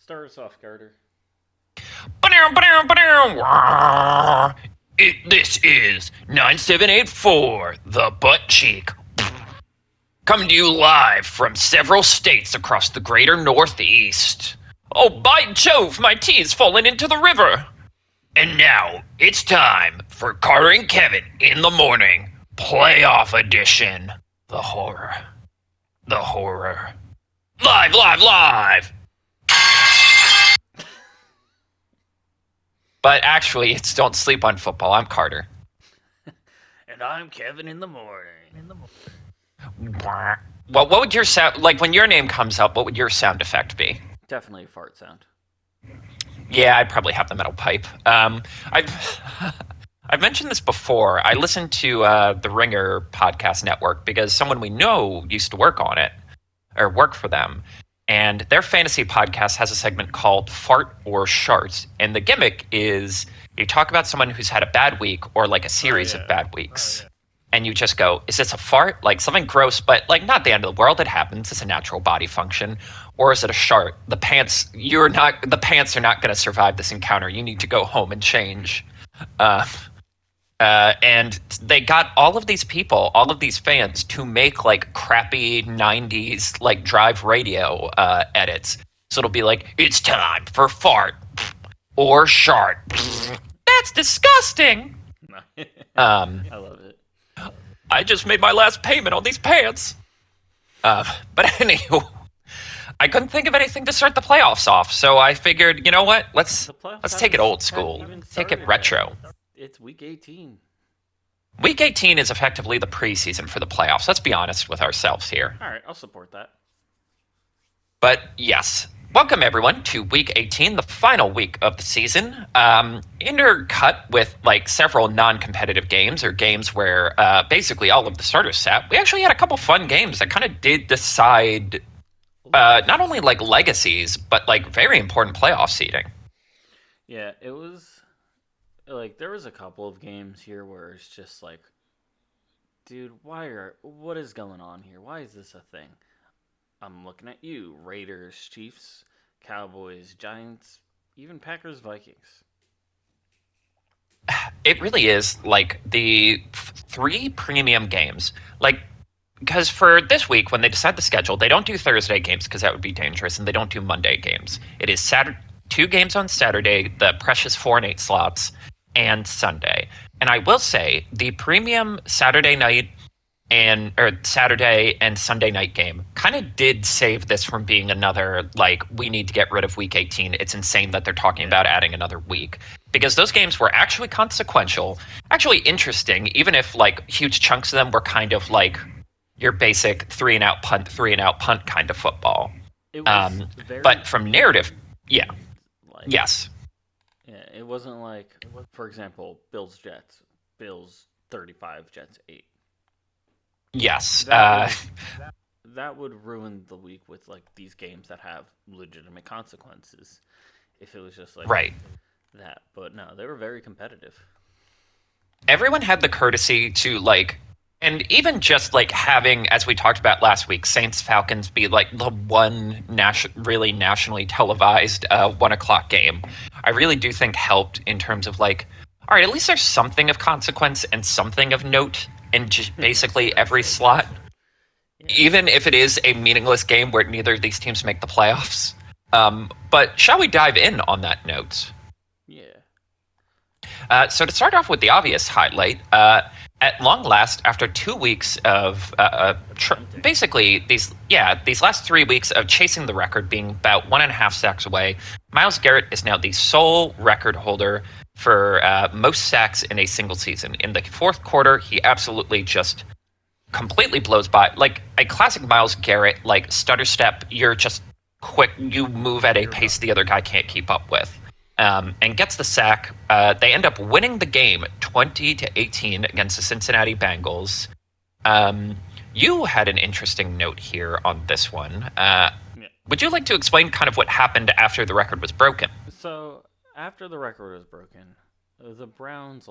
Start us off, Carter. This is 9784, the Butt Cheek. Coming to you live from several states across the greater Northeast. Oh, by Jove, my tea is falling into the river. And now, it's time for Carter and Kevin in the morning. Playoff edition. The horror. The horror. Live, live, live! But actually, it's Don't Sleep on Football. I'm Carter. And I'm Kevin in the morning. Well, what would your sound like when your name comes up? What would your sound effect be? Definitely a fart sound. Yeah, I'd probably have the metal pipe. I've I've mentioned this before. I listened to the Ringer podcast network because someone we know used to work on it or work for them, and their fantasy podcast has a segment called "Fart or Sharts," and the gimmick is you talk about someone who's had a bad week or like a series of bad weeks. And you just go, is this a fart? Like something gross, but like not the end of the world. It happens. It's a natural body function. Or is it a shart? The pants are not going to survive this encounter. You need to go home and change. Uh, and they got all of these people, all of these fans to make like crappy 90s like drive radio edits. So it'll be like, it's time for fart or shart. That's disgusting. I love it. I just made my last payment on these pants. But anywho, I couldn't think of anything to start the playoffs off, so I figured, you know what? Let's The playoffs let's take it haven't old school. even Take it started retro. yet. It's week 18. Week 18 is effectively the preseason for the playoffs. Let's be honest with ourselves here. All right, I'll support that. But yes, welcome everyone to Week 18, the final week of the season. Intercut with like several non-competitive games or games where basically all of the starters sat. We actually had a couple fun games that kind of did decide not only like legacies, but like very important playoff seeding. Yeah, it was like there was a couple of games here where it's just like, dude, what is going on here? Why is this a thing? I'm looking at you, Raiders, Chiefs, Cowboys, Giants, even Packers, Vikings. It really is like the three premium games. Like, because for this week, when they decide the schedule, they don't do Thursday games because that would be dangerous, and they don't do Monday games. It is Saturday, two games on Saturday, the precious 4 and 8 slots, and Sunday. And I will say the premium Saturday night and or Saturday and Sunday night game kind of did save this from being another like we need to get rid of week 18. It's insane that they're talking about adding another week because those games were actually consequential, actually interesting, even if like huge chunks of them were kind of like your basic three and out punt kind of football. It was very But from narrative, even. yeah, Like, yes, yeah, it wasn't like, for example, Bills Jets, Bills 35, Jets 8. yes, That was that would ruin the week with like these games that have legitimate consequences. If it was just like right. that, but no, they were very competitive. Everyone had the courtesy to like and even just like having as we talked about last week Saints Falcons be like the one really nationally televised 1 o'clock game, I really do think helped in terms of like, all right, at least there's something of consequence and something of note in just basically every slot, Yeah, even if it is a meaningless game where neither of these teams make the playoffs. But shall we dive in on that note? yeah. So to start off with the obvious highlight, at long last, after 2 weeks of basically these last 3 weeks of chasing the record, being about 1.5 sacks away, Myles Garrett is now the sole record holder for most sacks in a single season. In the fourth quarter, he absolutely just completely blows by like a classic Myles Garrett like stutter step. You're just quick. You move at a pace the other guy can't keep up with. And gets the sack. They end up winning the game 20-18 against the Cincinnati Bengals. You had an interesting note here on this one. Yeah. Would you like to explain kind of what happened after the record was broken? So after the record was broken, the Browns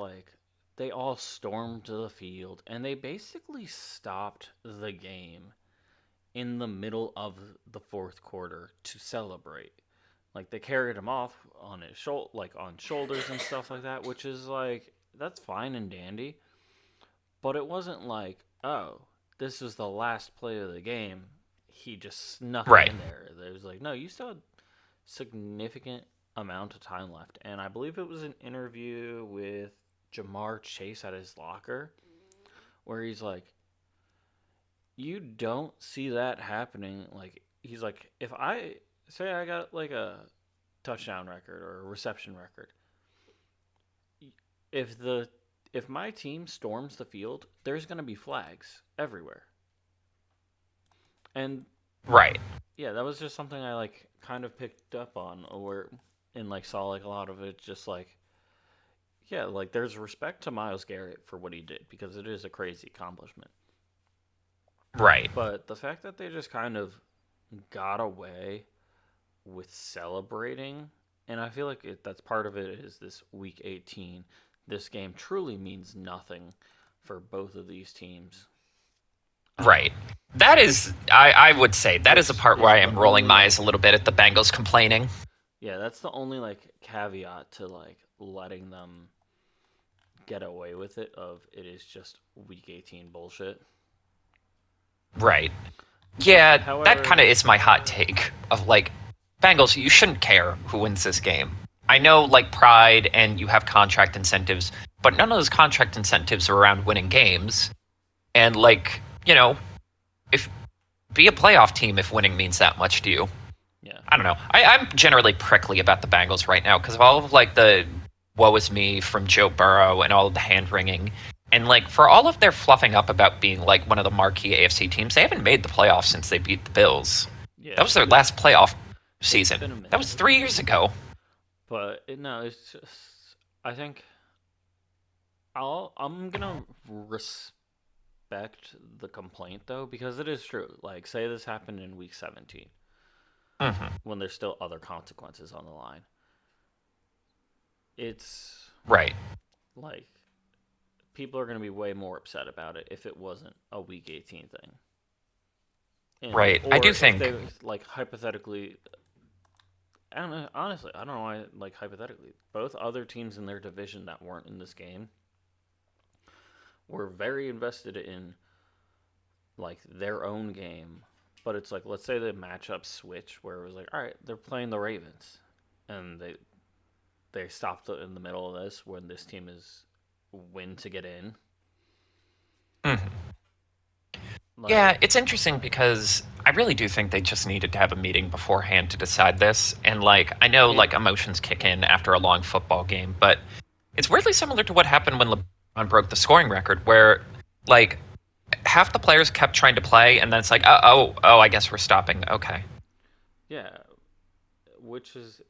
they all stormed to the field and they basically stopped the game in the middle of the fourth quarter to celebrate. Like they carried him off on his like on shoulders and stuff like that, which is like that's fine and dandy. But it wasn't like, oh, this is the last play of the game. He just snuck it Right. in there. It was like, no, you still had significant amount of time left. And I believe it was an interview with Jamar Chase at his locker where he's like, you don't see that happening. Like, he's like, if I say I got like a touchdown record or a reception record, if the if my team storms the field, there's going to be flags everywhere. And Right. yeah, that was just something I like kind of picked up on or and like saw like a lot of it just like yeah, like there's respect to Miles Garrett for what he did because it is a crazy accomplishment. Right. But the fact that they just kind of got away with celebrating, and I feel like that's part of it is this week 18. This game truly means nothing for both of these teams. Right. That is, I would say, that is the Which part where I is am the rolling my only eyes a little bit at the Bengals complaining. yeah, that's the only like caveat to like letting them get away with it of it is just week 18 bullshit. Right. Yeah, that However, kind of is my hot take of like, Bengals, you shouldn't care who wins this game. I know, like, pride and you have contract incentives, but none of those contract incentives are around winning games. And, like, you know, if be a playoff team if winning means that much to you. yeah. I don't know. I'm generally prickly about the Bengals right now because of all of, like, the woe is me from Joe Burrow and all of the hand-wringing. And, like, for all of their fluffing up about being, like, one of the marquee AFC teams, they haven't made the playoffs since they beat the Bills. Yeah. That was their last playoff been a season. minute. That was 3 years ago. But no, it's just I think I'm gonna respect the complaint though because it is true. Like, say this happened in week 17 Hmm. when there's still other consequences on the line. It's Right. like people are gonna be way more upset about it if it wasn't a week 18 thing. And, Right. I do if think. they like hypothetically. I don't know. Honestly, I don't know why. Like hypothetically, both other teams in their division that weren't in this game were very invested in like their own game. But it's like, let's say the matchup switch where it was like, all right, they're playing the Ravens, and they stopped in the middle of this when this team is win to get in. Mhm. Like, Yeah, it's interesting because I really do think they just needed to have a meeting beforehand to decide this. And, like, I know, Yeah. like, emotions kick in after a long football game, but it's weirdly similar to what happened when LeBron broke the scoring record, where, like, half the players kept trying to play, and then it's like, oh, I guess we're stopping. Okay. yeah, which is,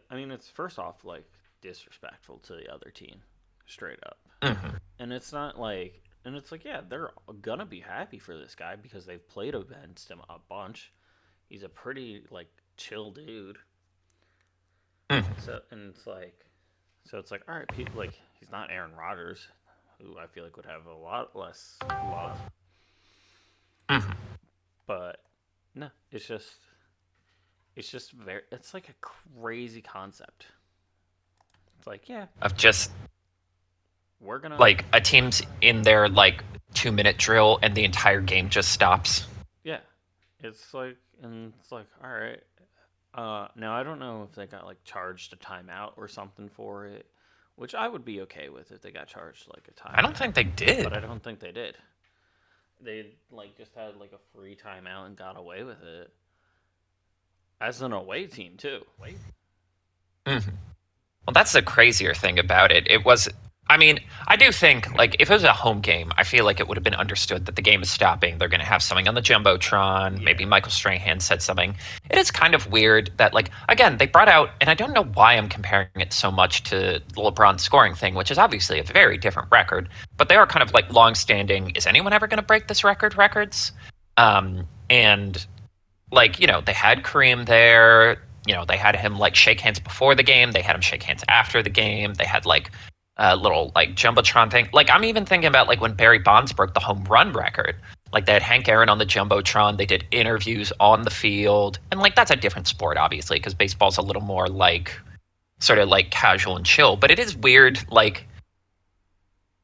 I mean, it's first off like disrespectful to the other team, straight up. Hmm. And it's not like, and it's like, yeah, they're gonna be happy for this guy because they've played against him a bunch. He's a pretty like chill dude. Hmm. So and so it's like, all right, people like he's not Aaron Rodgers, who I feel like would have a lot less love. Hmm. But no, it's just very, it's like a crazy concept. It's like, yeah, Of just, we're gonna like, a team's in their, like, 2-minute drill, and the entire game just stops. yeah. It's like, and it's like, all right. Now I don't know if they got like charged a timeout or something for it, which I would be okay with if they got charged like a timeout. I don't think they did. But I don't think they did. They like just had like a free timeout and got away with it. As an away team too. Mhm. Well, that's the crazier thing about it. It was, I mean, I do think, like, if it was a home game, I feel like it would have been understood that the game is stopping. They're going to have something on the Jumbotron. Yeah. Maybe Michael Strahan said something. It is kind of weird that, like, again, they brought out, and I don't know why I'm comparing it so much to the LeBron scoring thing, which is obviously a very different record, but they are kind of like long-standing, is anyone ever going to break this records? And, like, you know, they had Kareem there. You know, they had him, like, shake hands before the game. They had him shake hands after the game. They had, like, a little, like, Jumbotron thing. Like, I'm even thinking about, like, when Barry Bonds broke the home run record. Like they had Hank Aaron on the Jumbotron. They did interviews on the field. And like that's a different sport, obviously, because baseball's a little more like sort of like casual and chill. But it is weird, like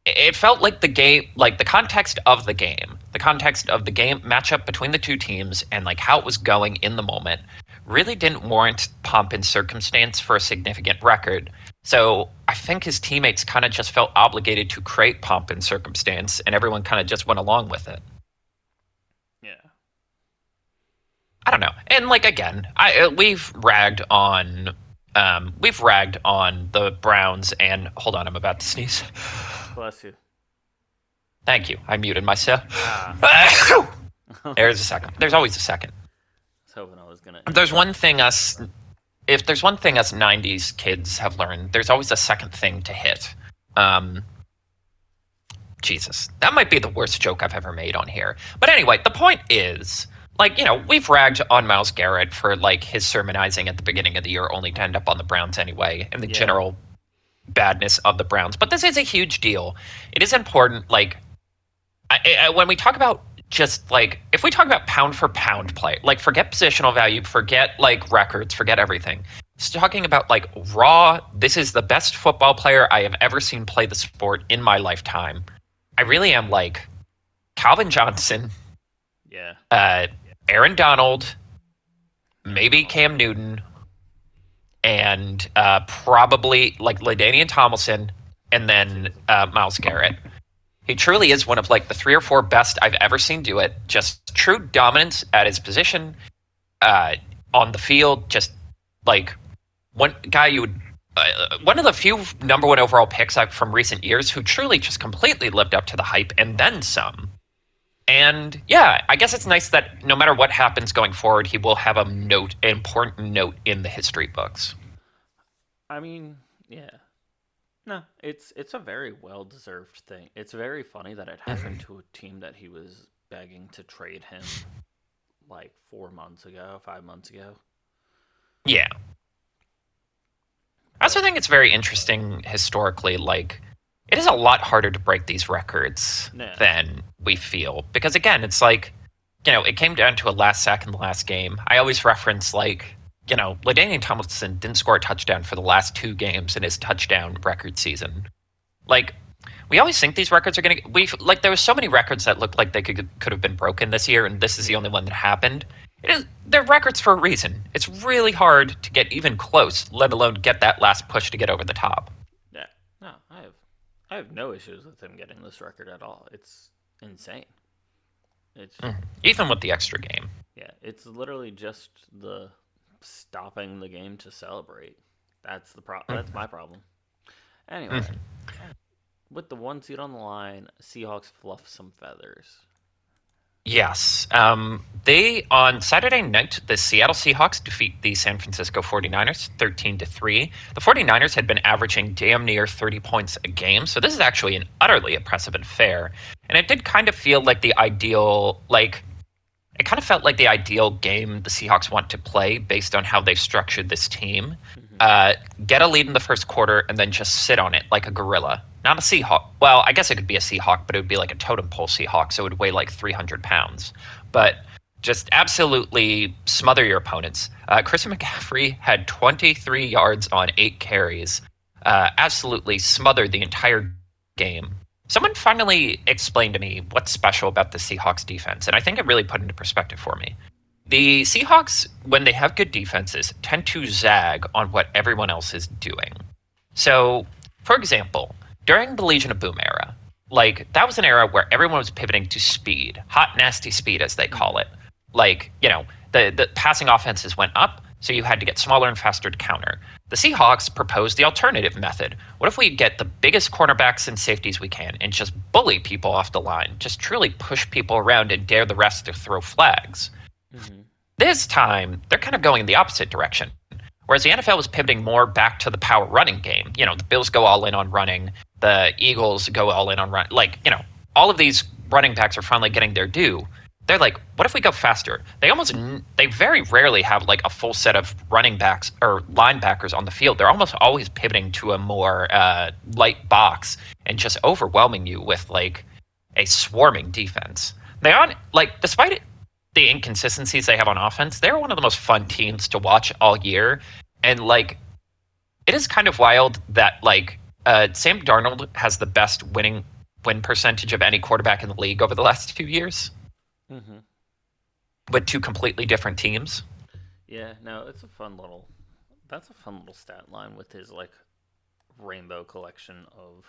it felt like the game, like the context of the game matchup between the two teams and like how it was going in the moment really didn't warrant pomp and circumstance for a significant record. So I think his teammates kind of just felt obligated to create pomp and circumstance, and everyone kind of just went along with it. Yeah. I don't know. And like again, we've ragged on the Browns, and hold on, I'm about to sneeze. Bless you. Thank you. I muted myself. Ah. There's a second. There's always a second. I was hoping I was gonna. If there's one thing us '90s kids have learned, there's always a second thing to hit. Jesus, that might be the worst joke I've ever made on here. But anyway, the point is, like, you know, we've ragged on Myles Garrett for like his sermonizing at the beginning of the year, only to end up on the Browns anyway, and the general badness of the Browns. But this is a huge deal. It is important. Like, when we talk about just like, if we talk about pound for pound play, like forget positional value, forget like records, forget everything. It's talking about like raw, this is the best football player I have ever seen play the sport in my lifetime. I really am like Calvin Johnson, Aaron Donald, maybe Cam Newton, and probably like LaDainian Tomlinson, and then Myles Garrett. He truly is one of like the 3 or 4 best I've ever seen do it. Just true dominance at his position, on the field. Just like one guy you would, one of the few number 1 overall picks from recent years who truly just completely lived up to the hype and then some. And yeah, I guess it's nice that no matter what happens going forward, he will have an important note in the history books. I mean, yeah. No, it's a very well-deserved thing. It's very funny that it happened to a team that he was begging to trade him like 4 months ago, 5 months ago. Yeah. I also think it's very interesting historically, like, it is a lot harder to break these records than we feel. Because again, it's like, you know, it came down to a last sack in the last game. I always reference, like, you know, LaDainian Tomlinson didn't score a touchdown for the last 2 games in his touchdown record season. Like, we always think these records are going to... Like, there were so many records that looked like they could have been broken this year, and this is the only one that happened. They're records for a reason. It's really hard to get even close, let alone get that last push to get over the top. Yeah. No, I have no issues with him getting this record at all. It's insane. It's even with the extra game. Yeah, it's literally just the stopping the game to celebrate. That's the That's my problem. Anyway, with the 1 seed on the line, Seahawks fluff some feathers. Yes. They, on Saturday night, the Seattle Seahawks defeat the San Francisco 49ers 13-3. The 49ers had been averaging damn near 30 points a game, so this is actually an utterly impressive affair. And it did kind of feel like the ideal, like, it kind of felt like the ideal game the Seahawks want to play based on how they've structured this team. Get a lead in the first quarter and then just sit on it like a gorilla. Not a Seahawk. Well, I guess it could be a Seahawk, but it would be like a totem pole Seahawk, so it would weigh like 300 pounds. But just absolutely smother your opponents. Christian McCaffrey had 23 yards on 8 carries. Absolutely smothered the entire game. Someone finally explained to me what's special about the Seahawks defense, and I think it really put into perspective for me. The Seahawks, when they have good defenses, tend to zag on what everyone else is doing. So, for example, during the Legion of Boom era, like, that was an era where everyone was pivoting to speed, hot, nasty speed, as they call it. Like, you know, the passing offenses went up, so you had to get smaller and faster to counter. The Seahawks proposed the alternative method. What if we get the biggest cornerbacks and safeties we can and just bully people off the line, just truly push people around and dare the rest to throw flags? This time, they're kind of going in the opposite direction. Whereas the NFL was pivoting more back to the power running game. You know, the Bills go all in on running. The Eagles go all in on running. Like, you know, all of these running backs are finally getting their due. They're like, what if we go faster? They very rarely have like a full set of running backs or linebackers on the field. They're almost always pivoting to a more light box and just overwhelming you with like a swarming defense. They on like despite the inconsistencies they have on offense, they're one of the most fun teams to watch all year. And like it is kind of wild that like Sam Darnold has the best win percentage of any quarterback in the league over the last 2 years Hmm. with two completely different teams. Yeah, no, it's a fun little. That's a fun little stat line with his like rainbow collection of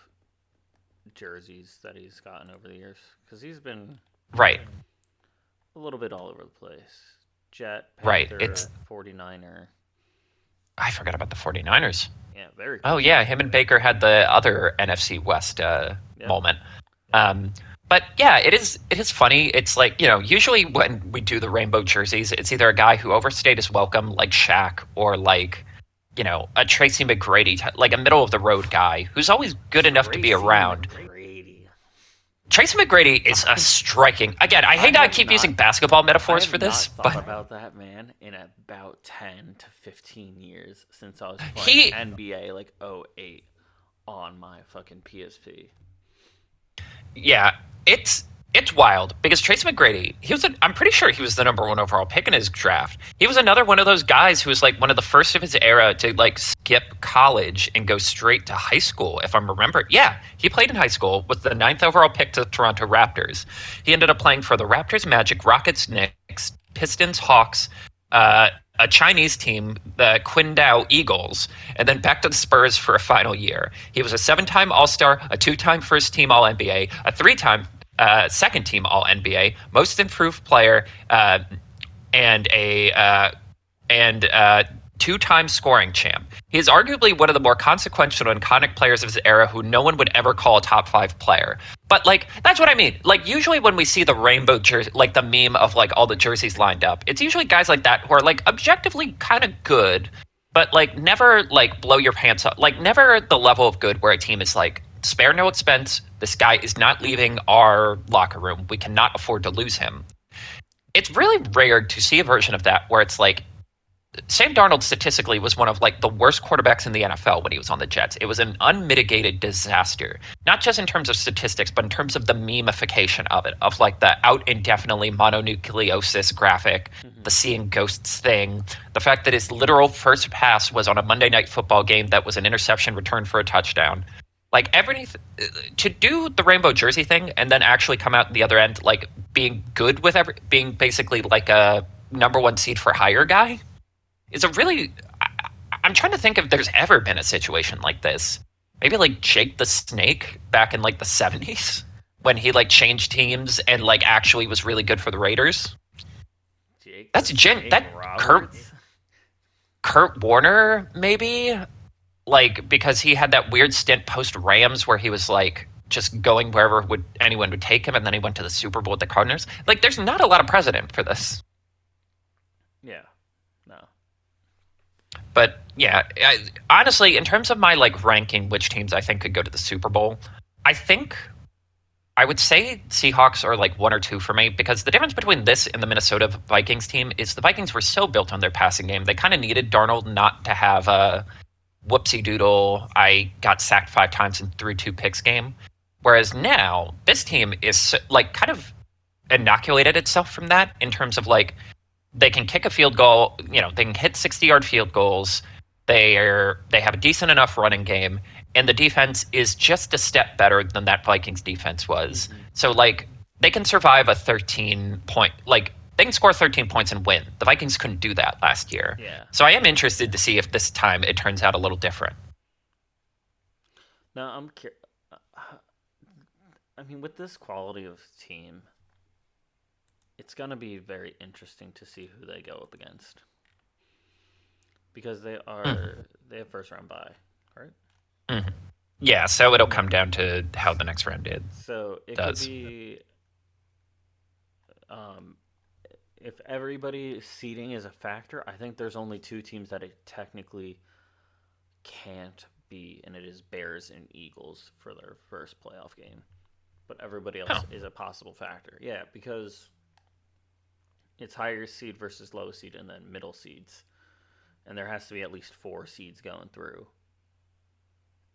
jerseys that he's gotten over the years. Because he's been Right, a little bit all over the place. Jet, right. Panther, It's 49er. I forgot about the 49ers. Yeah, very Oh cool yeah, stuff. him and Baker had the other NFC West Yep. moment. Um, but yeah, it is funny. It's like usually when we do the rainbow jerseys, it's either a guy who overstayed his welcome, like Shaq, or like a Tracy McGrady, like a middle of the road guy who's always good enough to be Tracy around. McGrady. Tracy McGrady is a striking. Again, I I hate that I have keep not using basketball I metaphors have for not this, thought but about that man in about 10 to 15 years since I was playing he NBA like '08 on my fucking PSP. yeah, it's wild because Tracy McGrady, I'm pretty sure he was the number one overall pick in his draft. He was another one of those guys who was like one of the first of his era to like skip college and go straight to high school. If I'm remember, yeah, he played in high school, was the ninth overall pick to the Toronto Raptors. He ended up playing for the Raptors, Magic, Rockets, Knicks, Pistons, Hawks, uh, a Chinese team, the Qingdao Eagles, and then back to the Spurs for a final year. He was a seven-time All-Star, a two-time first-team All-NBA, a three-time second-team All-NBA, most improved player, and a and two-time scoring champ. He is arguably one of the more consequential and iconic players of his era who no one would ever call a top five player. But like that's what I mean. Like usually when we see the rainbow jersey, like the meme of like all the jerseys lined up, it's usually guys like that who are like objectively kind of good, but like never like blow your pants up. Like never the level of good where a team is like spare no expense. This guy is not leaving our locker room. We cannot afford to lose him. It's really rare to see a version of that where it's like Sam Darnold statistically was one of like the worst quarterbacks in the NFL when he was on the Jets. It was an unmitigated disaster, not just in terms of statistics, but in terms of the memification of it, of like the out indefinitely mononucleosis graphic, the Hmm. seeing ghosts thing, the fact that his literal first pass was on a Monday night football game that was an interception returned for a touchdown. Like everything to do the rainbow jersey thing and then actually come out the other end like being good with being basically like a number one seed for hire guy is a really. I'm trying to think if there's ever been a situation like this. Maybe like Jake the Snake back in like the 70s when he like changed teams and like actually was really good for the Raiders. Jake the That's Jen. Snake That Roberts. Kurt Warner maybe like because he had that weird stint post Rams where he was like just going wherever would anyone would take him, and then he went to the Super Bowl with the Cardinals. Like, there's not a lot of precedent for this. Yeah. No. But yeah, honestly, in terms of my like ranking, which teams I think could go to the Super Bowl, I think I would say Seahawks are like one or two for me because the difference between this and the Minnesota Vikings team is the Vikings were so built on their passing game. They kind of needed Darnold not to have a whoopsie doodle. I got sacked 5 times and threw 2 picks game. Whereas now this team is like kind of inoculated itself from that in terms of like they can kick a field goal. They can hit 60-yard field goals. They have a decent enough running game, and the defense is just a step better than that Vikings defense was. Hmm. So like they can survive a 13 point like they can score 13 points and win. The Vikings couldn't do that last year. Yeah. So I am interested to see if this time it turns out a little different. No, I'm curious. I mean, with this quality of team, it's gonna be very interesting to see who they go up against because Mm. they have first round bye, right? Mhm. Yeah, so it'll come down to how the next round So it could does. be um, if everybody seeding is a factor. I think there's only two teams that it technically can't be, and it is Bears and Eagles for their first playoff game. But everybody Oh, else is a possible factor. Yeah, because it's higher seed versus low seed and then middle seeds. And there has to be at least four seeds going through.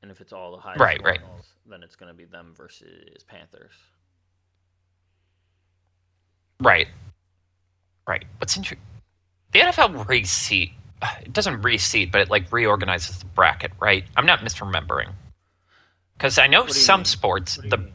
And if it's all the highest right, right. scoring ones, then it's going to be them versus Panthers. Right. Right. What's interesting? The NFL reseat. It doesn't reseat, but it like reorganizes the bracket. Right. I'm not misremembering because I know What do you some mean? sports the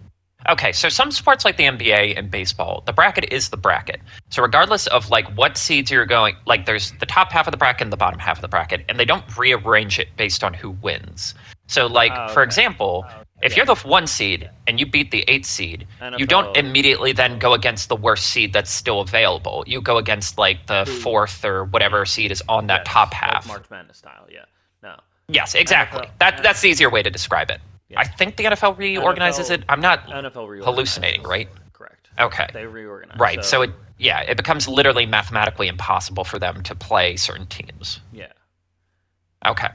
Okay, so some sports like the NBA and baseball, the bracket is the bracket. So regardless of like what seeds you're going, like there's the top half of the bracket and the bottom half of the bracket, and they don't rearrange it based on who wins. So like Oh, for okay. example, if Yeah. you're the one seed and you beat the eighth seed, you don't NFL. immediately then go against the worst seed that's still available. You go against like the Who? fourth or whatever seed is on that top Yes, like half. March Madness style. Yeah. No. Yes, exactly. NFL. That's the easier way to describe it. I Yeah. think the NFL reorganizes NFL. it. I'm not NFL hallucinating, reorganizes. right? Correct. Okay. They reorganize. Right. So So it becomes literally mathematically impossible for them to play certain teams. yeah. Okay.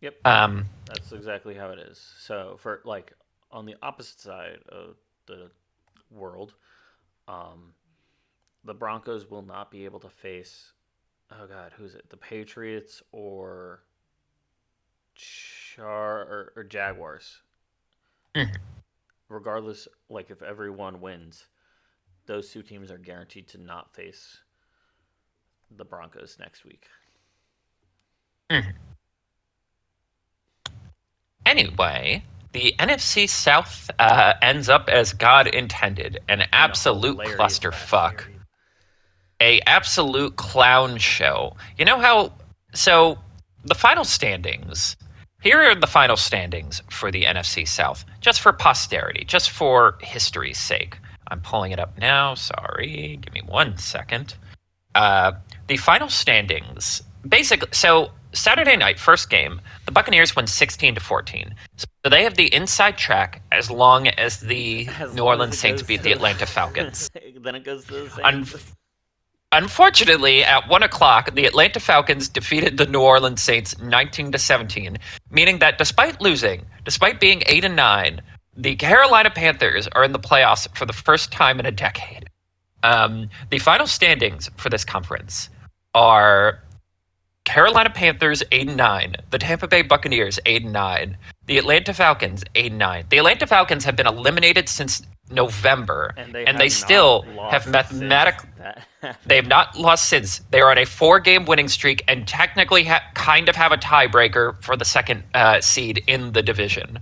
Yep. Um, That's exactly how it is. So for like on the opposite side of the world, um, the Broncos will not be able to face. Oh God, who's it? The Patriots or or Jaguars. mhm. Regardless, like if everyone wins, those two teams are guaranteed to not face the Broncos next week. Mhm. Anyway, the NFC South ends up as God intended, an In a absolute hilarious fashion. clusterfuck, a absolute clown show. You know how? So the final standings. Here are the final standings for the NFC South, just for posterity, just for history's sake. I'm pulling it up now. Sorry, give me 1 second. Uh, the final standings, basically, so Saturday night, first game, the Buccaneers win 16-14. So they have the inside track as long as the As New long as Orleans it Saints goes beat the to Atlanta Falcons. then it goes to the Un- Saints. Unfortunately, at 1 o'clock, the Atlanta Falcons defeated the New Orleans Saints 19-17, meaning that despite losing, despite being 8-9, the Carolina Panthers are in the playoffs for the first time in a decade. The final standings for this conference are Carolina Panthers 8-9, the Tampa Bay Buccaneers 8-9, the Atlanta Falcons 8-9. The Atlanta Falcons have been eliminated since November, And they and they have still not have lost since mathematically. that They have happened. not lost since. They are on a 4-game winning streak and technically kind of have a tiebreaker for the second seed in the division.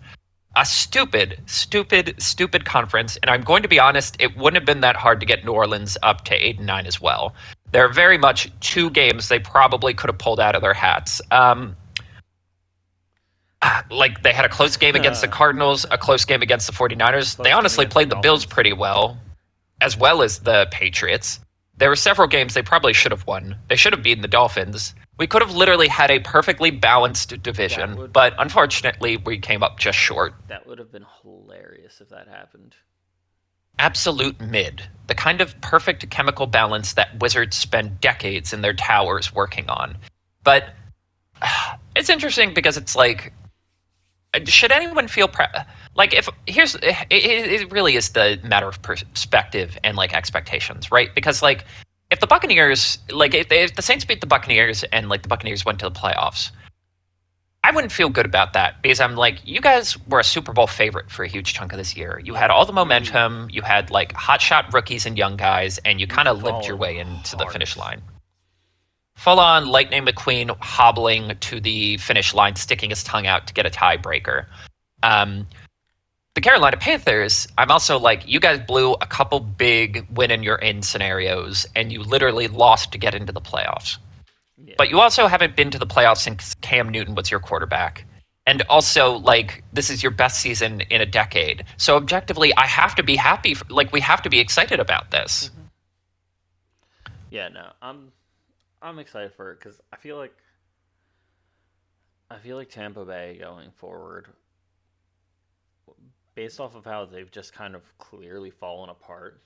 A stupid, stupid, stupid conference. And I'm going to be honest, it wouldn't have been that hard to get New Orleans up to 8-9 as well. There are very much two games they probably could have pulled out of their hats. Like they had a close game against the Cardinals, a close game against the 49ers. They Close game honestly against the played the Bills Dolphins. pretty well, as well as the Patriots. There were several games they probably should have won. They should have beaten the Dolphins. We could have literally had a perfectly balanced division, but unfortunately, we came up just short. That would have been hilarious if that happened. Absolute mid. The kind of perfect chemical balance that wizards spend decades in their towers working on. But it's interesting because it's like, should anyone feel like if here's it really is the matter of perspective and like expectations, right? Because like if the Buccaneers, like if the Saints beat the Buccaneers and like the Buccaneers went to the playoffs, I wouldn't feel good about that because I'm like, you guys were a Super Bowl favorite for a huge chunk of this year. You had all the momentum, you had like hotshot rookies and young guys, and you kind of limped your fallen way into the hard. finish line. Full on Lightning McQueen hobbling to the finish line, sticking his tongue out to get a tiebreaker. Um, the Carolina Panthers, I'm also like, you guys blew a couple big win and you're in scenarios, and you literally lost to get into the playoffs. Yeah. But you also haven't been to the playoffs since Cam Newton was your quarterback. And also, like, this is your best season in a decade. So objectively, I have to be happy. Like, we have to be excited about this. Mm-hmm. Yeah, no, I'm excited for it because I feel like Tampa Bay going forward, based off of how they've just kind of clearly fallen apart,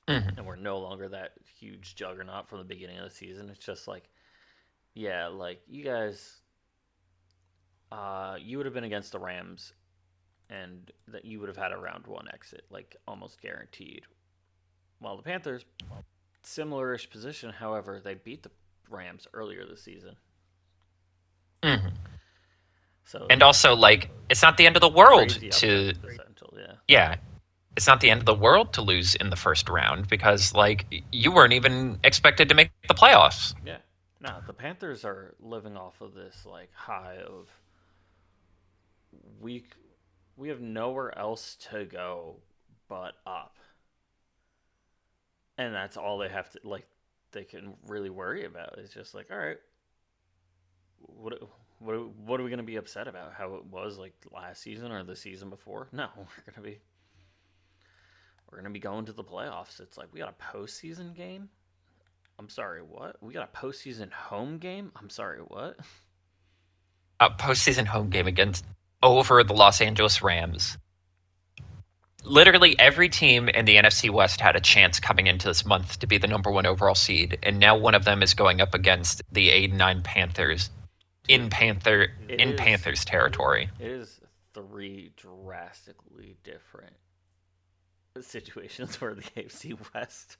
Mm-hmm. and we're no longer that huge juggernaut from the beginning of the season. It's just like, yeah, like you guys, you would have been against the Rams, and that you would have had a round one exit, like almost guaranteed. While the Panthers, similar-ish position, however, they beat the Rams earlier this season. Mm-hmm. So And also, like, it's not the end of the world crazy to, upset potential, yeah. yeah. it's not the end of the world to lose in the first round because like you weren't even expected to make the playoffs. Yeah. No, the Panthers are living off of this like high of we we have nowhere else to go but up. And that's all they have to like they can really worry about. It's just like, all right, what what are we going to be upset about? How it was like last season or the season before? No, we're gonna be going to the playoffs. It's like we got a postseason game. I'm sorry, what? We got a postseason home game. I'm sorry, what? A postseason home game against over the Los Angeles Rams. Literally every team in the NFC West had a chance coming into this month to be the number one overall seed, and now one of them is going up against the 8-9 Panthers Dude, it in is Panthers territory. it is three drastically different situations for the AFC West.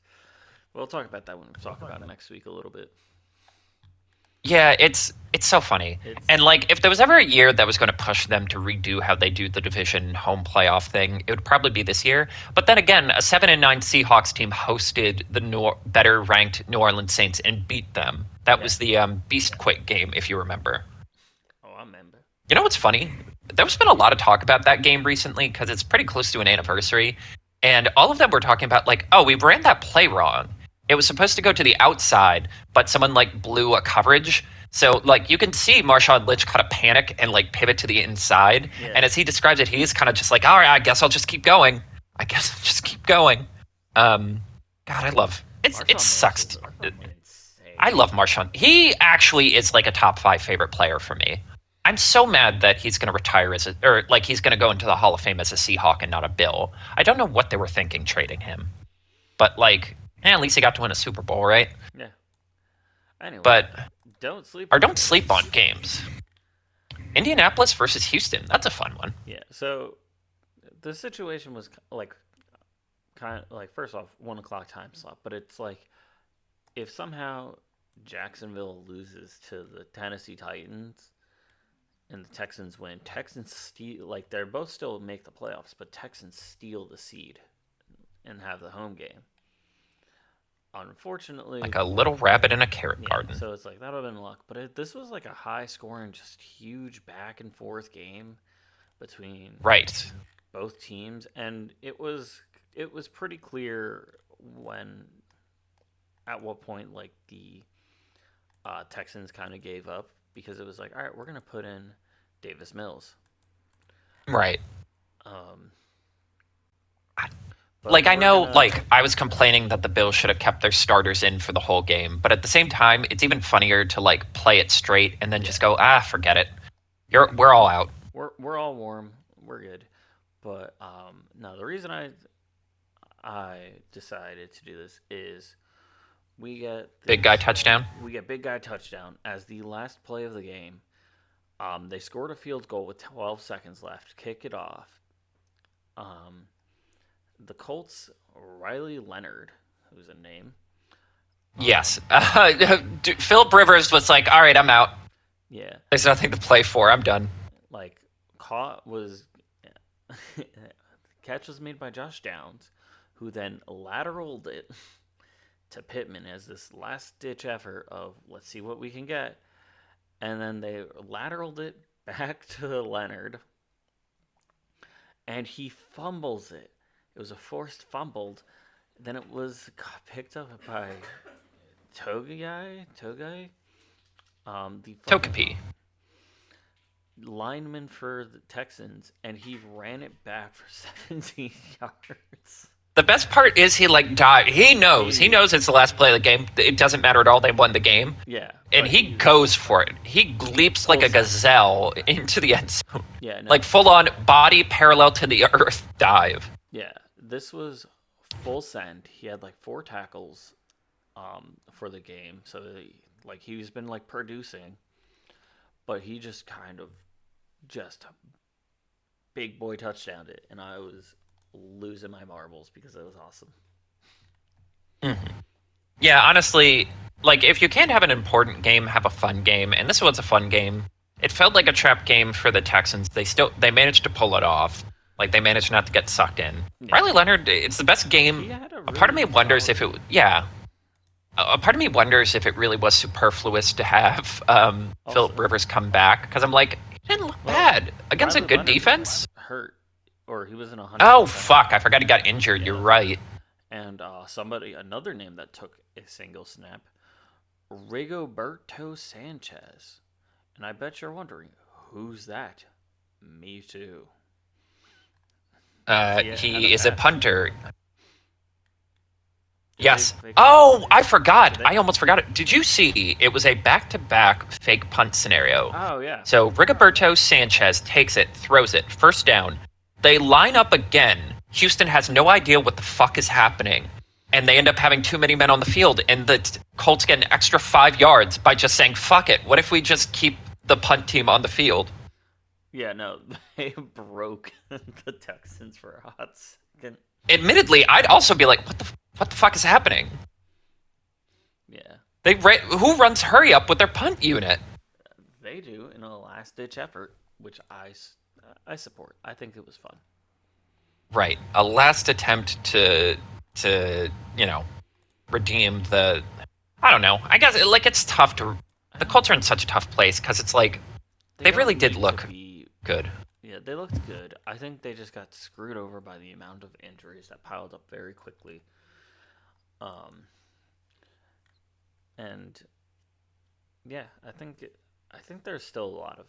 We'll talk about that when we talk about it next week a little bit. Yeah, it's so funny. It's And like if there was ever a year that was going to push them to redo how they do the division home playoff thing, it would probably be this year. But then again, a 7-9 Seahawks team hosted the better ranked New Orleans Saints and beat them. That yeah. was the Beast Quake game, if you remember. Oh, I remember. You know what's funny? There's been a lot of talk about that game recently because it's pretty close to an anniversary. And all of them were talking about, like, oh, we ran that play wrong. It was supposed to go to the outside, but someone, like, blew a coverage. So, like, you can see Marshawn Lynch kind of panic and, like, pivot to the inside. Yeah. And as he describes it, he's kind of just like, all right, I guess I'll just keep going. God, I love it sucks. Insane. I love Marshawn. He actually is like a top 5 favorite player for me. I'm so mad that he's going to retire or like he's going to go into the Hall of Fame as a Seahawk and not a Bill. I don't know what they were thinking trading him, but like, at least he got to win a Super Bowl, right? Yeah. Anyway, But don't games. sleep on games. Indianapolis versus Houston. That's a fun one. Yeah. So the situation was like kind of like first off 1 o'clock time slot, but it's like if somehow Jacksonville loses to the Tennessee Titans and the Texans win, Texans steal like they're both still make the playoffs, but Texans steal the seed and have the home game. Unfortunately, Like a little rabbit in a carrot yeah, garden. so it's like that would have been luck, but this was like a high scoring, just huge back and forth game between Right. both teams, and it was pretty clear when at what point like the Texans kind of gave up because it was like, all right, we're gonna put in Davis Mills. Right. Um, Like I we're know, gonna like I was complaining that the Bills should have kept their starters in for the whole game, but at the same time, it's even funnier to like play it straight and then just go, forget it. We're all out. we're all warm, we're good. But no, the reason I decided to do this is we get Big guy touchdown. we get big guy touchdown as the last play of the game. They scored a field goal with 12 seconds left, kick it off. Um, the Colts, Riley Leonard, who's a name. Yes. Philip Rivers was like, all right, I'm out. Yeah, There's nothing to play for. I'm done. like caught was catch was made by Josh Downs, who then lateraled it to Pittman as this last ditch effort of let's see what we can get, and then they lateraled it back to Leonard, and he fumbles it. It was a forced fumbled. Then it was got picked up by Togai, the fucking Togepi. lineman for the Texans, and he ran it back for 17 yards. The best part is he like died. He knows it's the last play of the game. It doesn't matter at all. They won the game, Yeah, and but he goes for it. He leaps like a Full send. gazelle into the end zone, yeah, no, like full on body parallel to the earth dive. yeah. This was full send. He had like 4 tackles, for the game, so like he's been like producing, but he just kind of just big boy touchdowned it, and I was losing my marbles because it was awesome. Yeah, honestly, like if you can't have an important game, have a fun game, and this was a fun game. It felt like a trap game for the Texans. They managed to pull it off. Like they managed not to get sucked in. Yeah, Riley Leonard, it's the best he game. had a A part of really me wonders solid if game. yeah. A part of me wonders if it really was superfluous to have Philip Also, Rivers come back because I'm like, he didn't look well, bad against a Riley good Leonard defense. hurt, or he wasn't Oh 100%. fuck! I forgot he got injured. You're Yeah, right. and another name that took a single snap, Rigoberto Sanchez. And I bet you're wondering, who's that? Me too. He had a He is a bad punter. snap. Yeah, Yes. they Oh, I so forgot. they I almost forgot it. Did you see? It was a back-to-back fake punt scenario. oh yeah. So Rigoberto Sanchez takes it, throws it, first down. They line up again. Houston has no idea what the fuck is happening. And they end up having too many men on the field. And the Colts get an extra 5 yards by just saying, fuck it. What if we just keep the punt team on the field? Yeah, no, they broke the Texans for a hot second. Admittedly, I'd also be like, what the fuck is happening? Yeah, Who runs hurry up with their punt unit? they do in a last ditch effort, which I support. I think it was fun. Right, a last attempt to redeem the. I don't know. I guess like it's tough to. The Colts are in such a tough place because it's like They they don't really did need to look be. good. Yeah, they looked good. I think they just got screwed over by the amount of injuries that piled up very quickly. Um, and yeah, I think there's still a lot of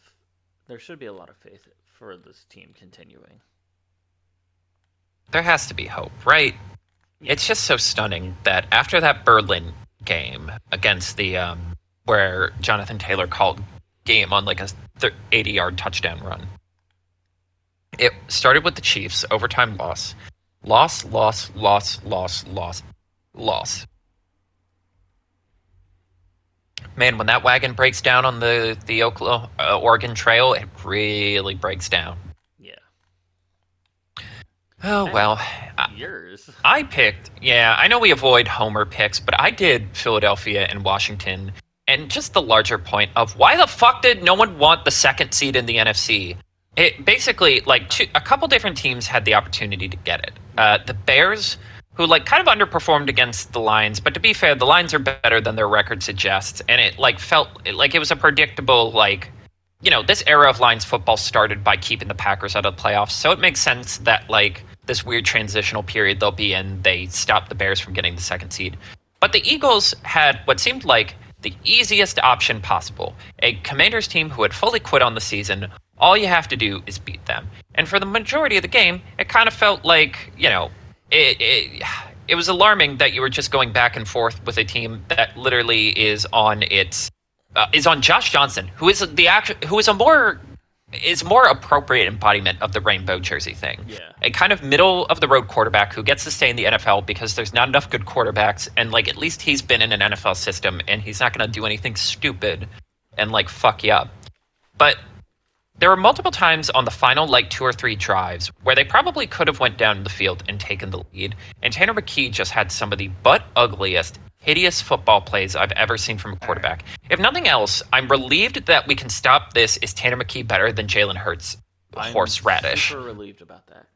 there should be a lot of faith for this team continuing. There has to be hope, right? Yeah, It's just so stunning that after that Berlin game against the where Jonathan Taylor called game on like a 80-yard touchdown run. It started with the Chiefs overtime loss. Loss. Man, when that wagon breaks down on the Oklahoma, Oregon Trail, it really breaks down. yeah, Oh and well, yours. I picked. Yeah, I know we avoid Homer picks, but I did Philadelphia and Washington, and just the larger point of why the fuck did no one want the second seed in the NFC? It basically like a couple different teams had the opportunity to get it. The Bears, who like kind of underperformed against the Lions, but to be fair, the Lions are better than their record suggests, and it like felt like it was a predictable like. This era of Lions football started by keeping the Packers out of the playoffs, so it makes sense that like this weird transitional period they'll be in, they stop the Bears from getting the second seed. But the Eagles had what seemed like the easiest option possible. A Commanders team who had fully quit on the season. All you have to do is beat them. And for the majority of the game, it kind of felt like, it was alarming that you were just going back and forth with a team that literally is on Josh Johnson, who is more appropriate embodiment of the rainbow jersey thing. Yeah, A kind of middle of the road quarterback who gets to stay in the NFL because there's not enough good quarterbacks, and like at least he's been in an NFL system and he's not going to do anything stupid and like fuck you up. But there were multiple times on the final like 2 or 3 drives where they probably could have went down the field and taken the lead, and Tanner McKee just had some of the butt ugliest, hideous football plays I've ever seen from a quarterback. If nothing else, I'm relieved that we can stop this. Is Tanner McKee better than Jalen Hurts' I'm horseradish? super relieved about that.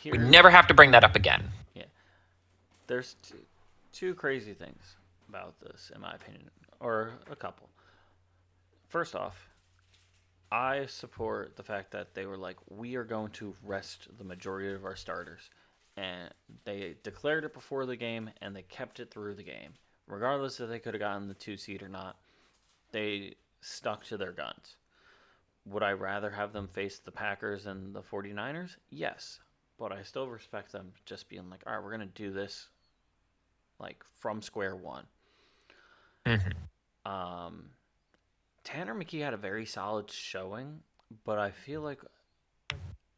We Here, never have to bring that up again. yeah, there's two crazy things about this, in my opinion, or a couple. First off, I support the fact that they were like, we are going to rest the majority of our starters. And they declared it before the game, and they kept it through the game. Regardless if they could have gotten the 2 seed or not, they stuck to their guns. Would I rather have them face the Packers and the 49ers? Yes. But I still respect them just being like, all right, we're going to do this like from square one. Mhm. Um, Tanner McKee had a very solid showing, but I feel like,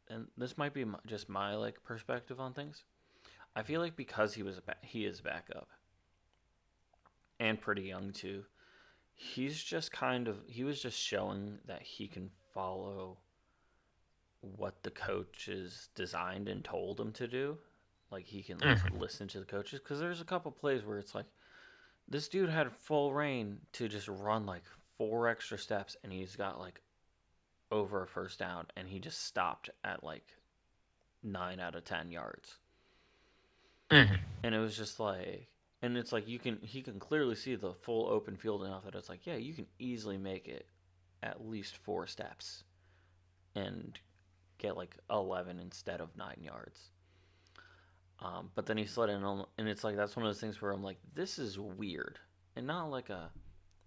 and this might be just my like perspective on things. I feel like because he is backup and pretty young too. He was just showing that he can follow what the coaches designed and told him to do. Like he can like Mhm. listen to the coaches because there's a couple plays where it's like this dude had full reign to just run like 4 extra steps and he's got like over a first down and he just stopped at like 9 out of 10 yards. Hmm. And it was just like, and it's like he can clearly see the full open field enough that it's like, yeah, you can easily make it at least 4 steps and get like 11 instead of 9 yards. But then he slid in, and it's like that's one of those things where I'm like, this is weird, and not like a,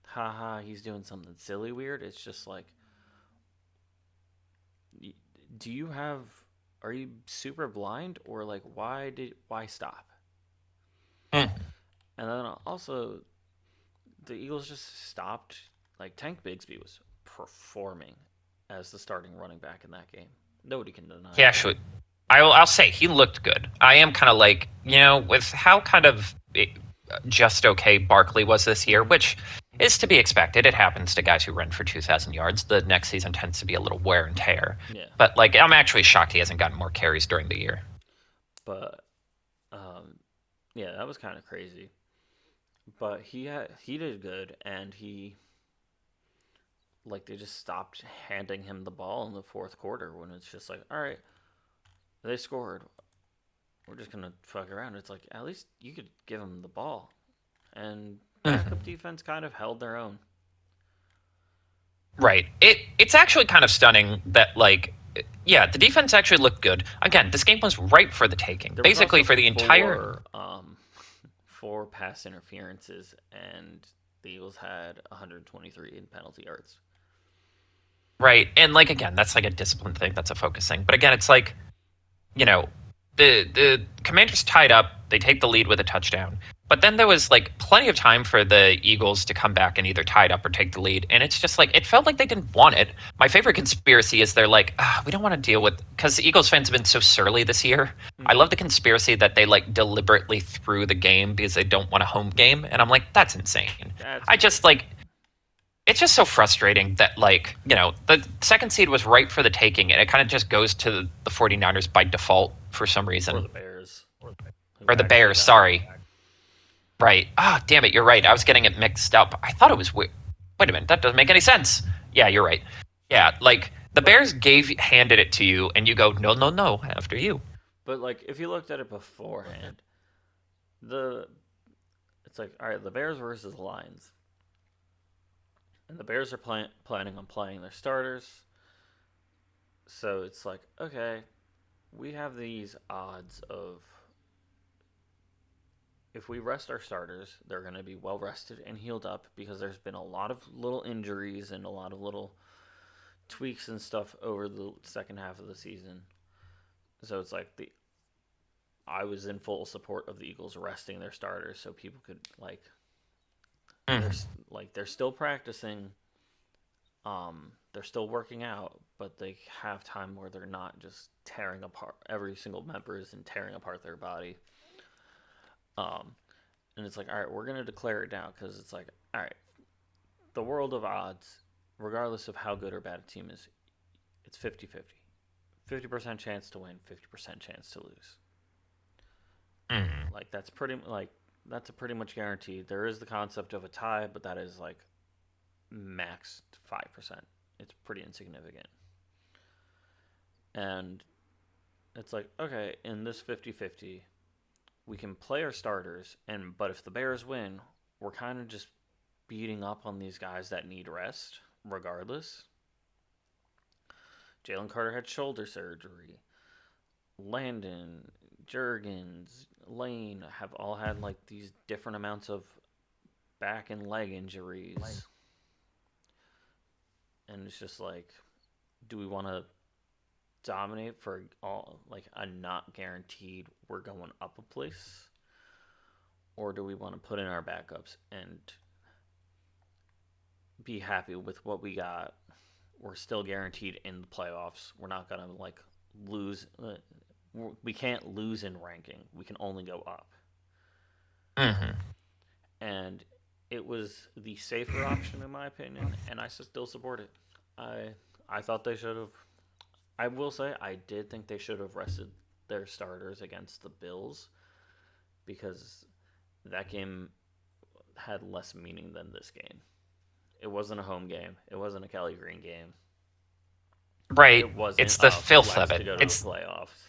haha, he's doing something silly weird. It's just like, do you have, are you super blind, or like why stop? Hmm. And then also the Eagles just stopped. Like Tank Bigsby was performing as the starting running back in that game. Nobody can deny He that. actually, I'll say he looked good. I am kind of like, with how kind of just okay Barkley was this year, Mm-hmm. which is to be expected. It happens to guys who run for 2,000 yards. The next season tends to be a little wear and tear. Yeah, But like, I'm actually shocked he hasn't gotten more carries during the year. but um, yeah, that was kind of crazy. But he did good, and he, like, they just stopped handing him the ball in the fourth quarter when it's just like, all right, they scored. We're just gonna fuck around. It's like at least you could give him the ball, and backup Mhm. defense kind of held their own. Right. It's actually kind of stunning that like yeah, the defense actually looked good. Again, this game was ripe for the taking. There was Basically also for the entire four pass interferences, and the Eagles had 123 in penalty yards. right. And like again, that's like a discipline thing, that's a focus thing. But again, it's like, you know, the Commanders tied up, they take the lead with a touchdown. But then there was like plenty of time for the Eagles to come back and either tie it up or take the lead. And it's just like it felt like they didn't want it. My favorite conspiracy is they're like, we don't want to deal with because Eagles fans have been so surly this year. I Mm-hmm. love the conspiracy that they like deliberately threw the game because they don't want a home game. And I'm like, that's insane. That's I weird. just like it's just so frustrating that like, the second seed was right for the taking and it kind of just goes to the 49ers by default for some Or reason. the Bears, who Or the actually Bears, got it. sorry. Right. Ah, oh, damn it, you're right. I was getting it mixed up. I thought it was weird. Wait a minute, that doesn't make any sense. Yeah, you're right. Yeah, like the But Bears handed it to you and you go, "No, no, no, after you." like if you looked at it beforehand, the it's like, all right, the Bears versus the Lions, and the Bears are planning on playing their starters. So it's like, okay, we have these odds of, if we rest our starters, they're going to be well rested and healed up because there's been a lot of little injuries and a lot of little tweaks and stuff over the second half of the season. So it's like the I was in full support of the Eagles resting their starters so people could like they're Mhm. they're still practicing, they're still working out, but they have time where they're not just tearing apart, every single member isn't tearing apart their body. Um, and it's like, all right, we're gonna declare it now because it's like, all right, the world of odds, regardless of how good or bad a team is, it's 50-50. 50% chance to win, 50% chance to lose. Mhm. Like that's a pretty much guaranteed. There is the concept of a tie, but that is like max 5%. It's pretty insignificant. And it's like, okay, in this 50-50, we can play our starters, and but if the Bears win, we're kind of just beating up on these guys that need rest regardless. Jalen Carter had shoulder surgery. Landon, Jurgens, Lane have all had like these different amounts of back and leg injuries. And it's just like, do we want to dominate for all like a not guaranteed we're going up a place, or do we want to put in our backups and be happy with what we got? We're still guaranteed in the playoffs. We're not gonna like lose. We can't lose in ranking. We can only go up. Mhm. And it was the safer option in my opinion, and I still support it. I I thought they should have. I will say I did think they should have rested their starters against the Bills because that game had less meaning than this game. It wasn't a home game. It wasn't a Kelly Green game. Right. It wasn't It's the a filth flex of to it. go to the It's playoffs.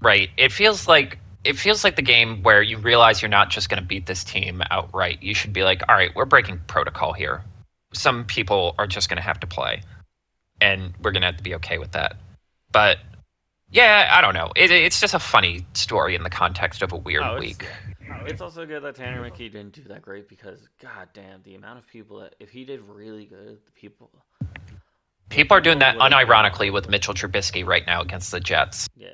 right. It feels like the game where you realize you're not just going to beat this team outright. You should be like, all right, we're breaking protocol here. Some people are just going to have to play, and we're going to have to be okay with that. But yeah, I don't know. It's just a funny story in the context of a weird Oh, week. it's also good that Tanner McKee didn't do that great because god damn the amount of people that if he did really good, the People are doing people that would have been unironically with Mitchell Trubisky right now against the Jets. yeah.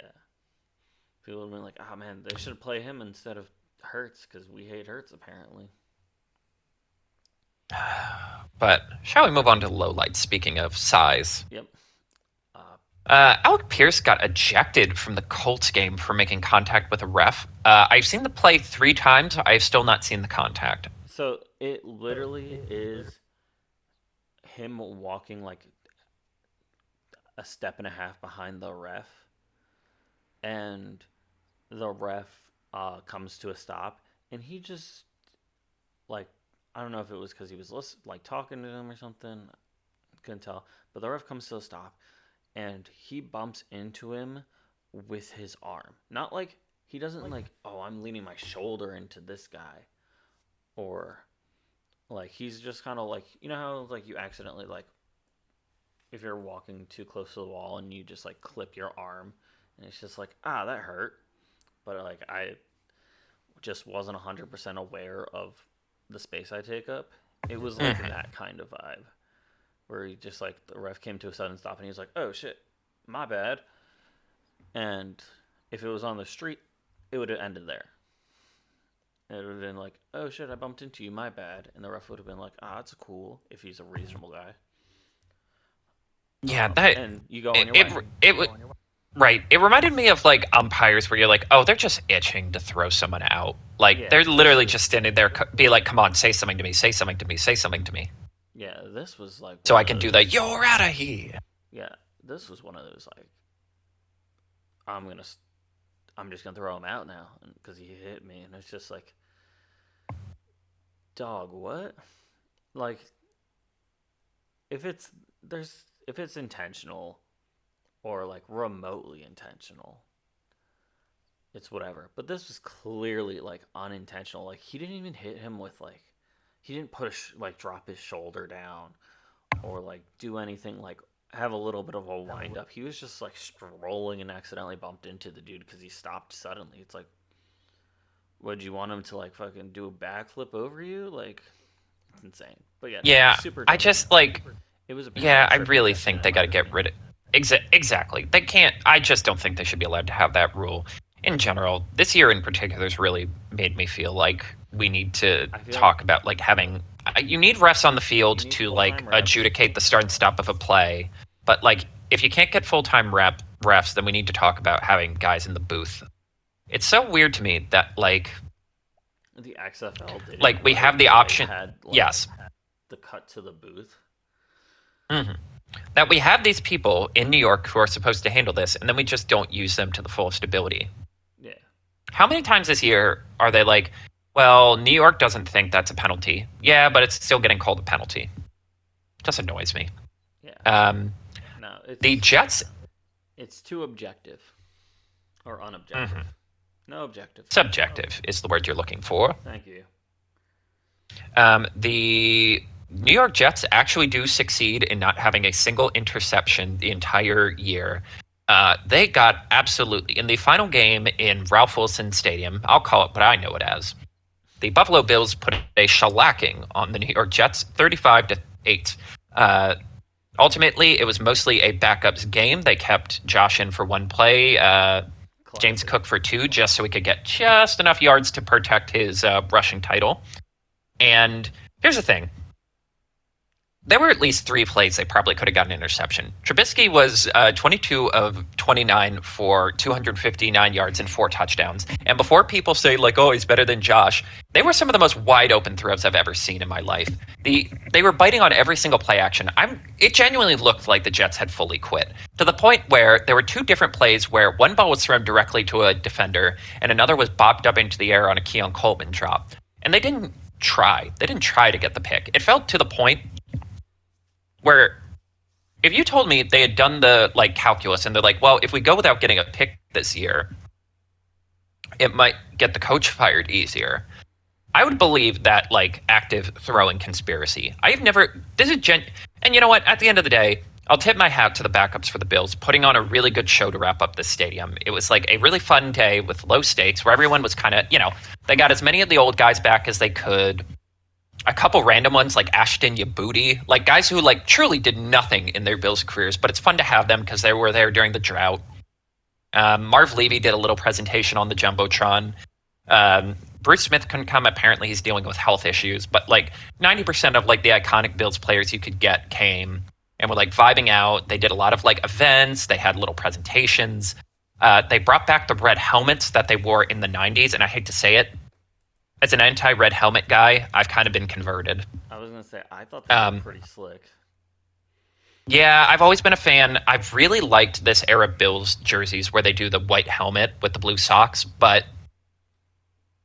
People would have been like, oh man, they should play him instead of Hurts because we hate Hurts apparently. But shall we move on to the lowlights? Speaking of size, Yep. Uh, Alec Pierce got ejected from the Colts game for making contact with a ref. I've seen the play 3 times. I've still not seen the contact. so it literally is him walking like a step and a half behind the ref, and the ref comes to a stop, and he just like I don't know if it was because he was like talking to him or something. Couldn't tell, but the ref comes to a stop, and he bumps into him with his arm. Not like he doesn't like, oh, I'm leaning my shoulder into this guy, or like he's just kind of like how like you accidentally like if you're walking too close to the wall and you just like clip your arm, and it's just like that hurt, but like I just wasn't 100% aware of the space I take up. It was like Mhm. that kind of vibe where he just like the ref came to a sudden stop and he was like, "Oh shit, my bad." And if it was on the street, it would have ended there. It would have been like, "Oh shit, I bumped into you, my bad," and the ref would have been like, "That's cool if he's a reasonable guy." Yeah, that And you go on it your it way. it, it right. It reminded me of like umpires where you're like, oh, they're just itching to throw someone out. Like Yeah, they're this literally just was standing there, be like, come on, say something to me, say something to me, say something to me, yeah, this was like so one I of can do the those. you're out of here. Yeah, this was one of those like I'm gonna I'm just gonna throw him out now because he hit me, and it's just like, dog, what? Like if it's if it's intentional or like remotely intentional, it's whatever. But this was clearly like unintentional. Like he didn't even hit him with like he didn't push like drop his shoulder down or like do anything like have a little bit of a wind up. He was just like strolling and accidentally bumped into the dude because he stopped suddenly. It's like, would you want him to like fucking do a backflip over you? Like, it's insane. But yeah, no, Yeah, super I dumb of him. just like It was apparently yeah, a I tripping really infection, think in they got my to get opinion. rid of exactly. They can't. I just don't think they should be allowed to have that rule. In general, this year in particular has really made me feel like we need to I feel like talk about like having. You need refs on the field you need to full like time refs. adjudicate the start and stop of a play, but like if you can't get full time refs, then we need to talk about having guys in the booth. It's so weird to me that The XFL did it like we right have the where they option. had like Yes. the cut to the booth. Mhm. That we have these people in New York who are supposed to handle this, and then we just don't use them to the fullest ability. Yeah, How many times this year are they like, well, New York doesn't think that's a penalty. Yeah, but it's still getting called a penalty. Just annoys me. yeah. Um, No, the Jets, it's too objective or unobjective. mhm, No objective. subjective is the word you're looking for. Thank you. The New York Jets actually do succeed in not having a single interception the entire year. They got absolutely in the final game in Ralph Wilson Stadium. I'll call it what I know it as. The Buffalo Bills put a shellacking on the New York Jets, 35-8. Uh, Ultimately, it was mostly a backups game. They kept Josh in for one play, James Classic. Cook for two, just so he could get just enough yards to protect his rushing title. And here's the thing. There were at least 3 plays they probably could have gotten an interception. Trubisky was 22 of 29 for 259 yards and 4 touchdowns. And before people say, like, oh, he's better than Josh, they were some of the most wide open throws I've ever seen in my life. They were biting on every single play action. It genuinely looked like the Jets had fully quit, to the point where there were 2 different plays where one ball was thrown directly to a defender and another was bopped up into the air on a Keon Coleman drop. And they didn't try. They didn't try to get the pick. It felt to the point where if you told me they had done the like calculus and they're like, well, if we go without getting a pick this year, it might get the coach fired easier. I would believe that like active throwing conspiracy. I've never. This is and you know what? At the end of the day, I'll tip my hat to the backups for the Bills, putting on a really good show to wrap up this stadium. It was like a really fun day with low stakes, where everyone was kind of, they got as many of the old guys back as they could. A couple random ones like Ashton Yabuti, like guys who like truly did nothing in their Bills careers, but it's fun to have them because they were there during the drought. Marv Levy did a little presentation on the Jumbotron. Bruce Smith couldn't come. Apparently, he's dealing with health issues. But like 90% of like the iconic Bills players you could get came and were like vibing out. They did a lot of like events. They had little presentations. They brought back the red helmets that they wore in the 90s. And I hate to say it, as an anti-red helmet guy, I've kind of been converted. I was gonna say I thought they were pretty slick. Yeah, I've always been a fan. I've really liked this era Bills jerseys where they do the white helmet with the blue socks, but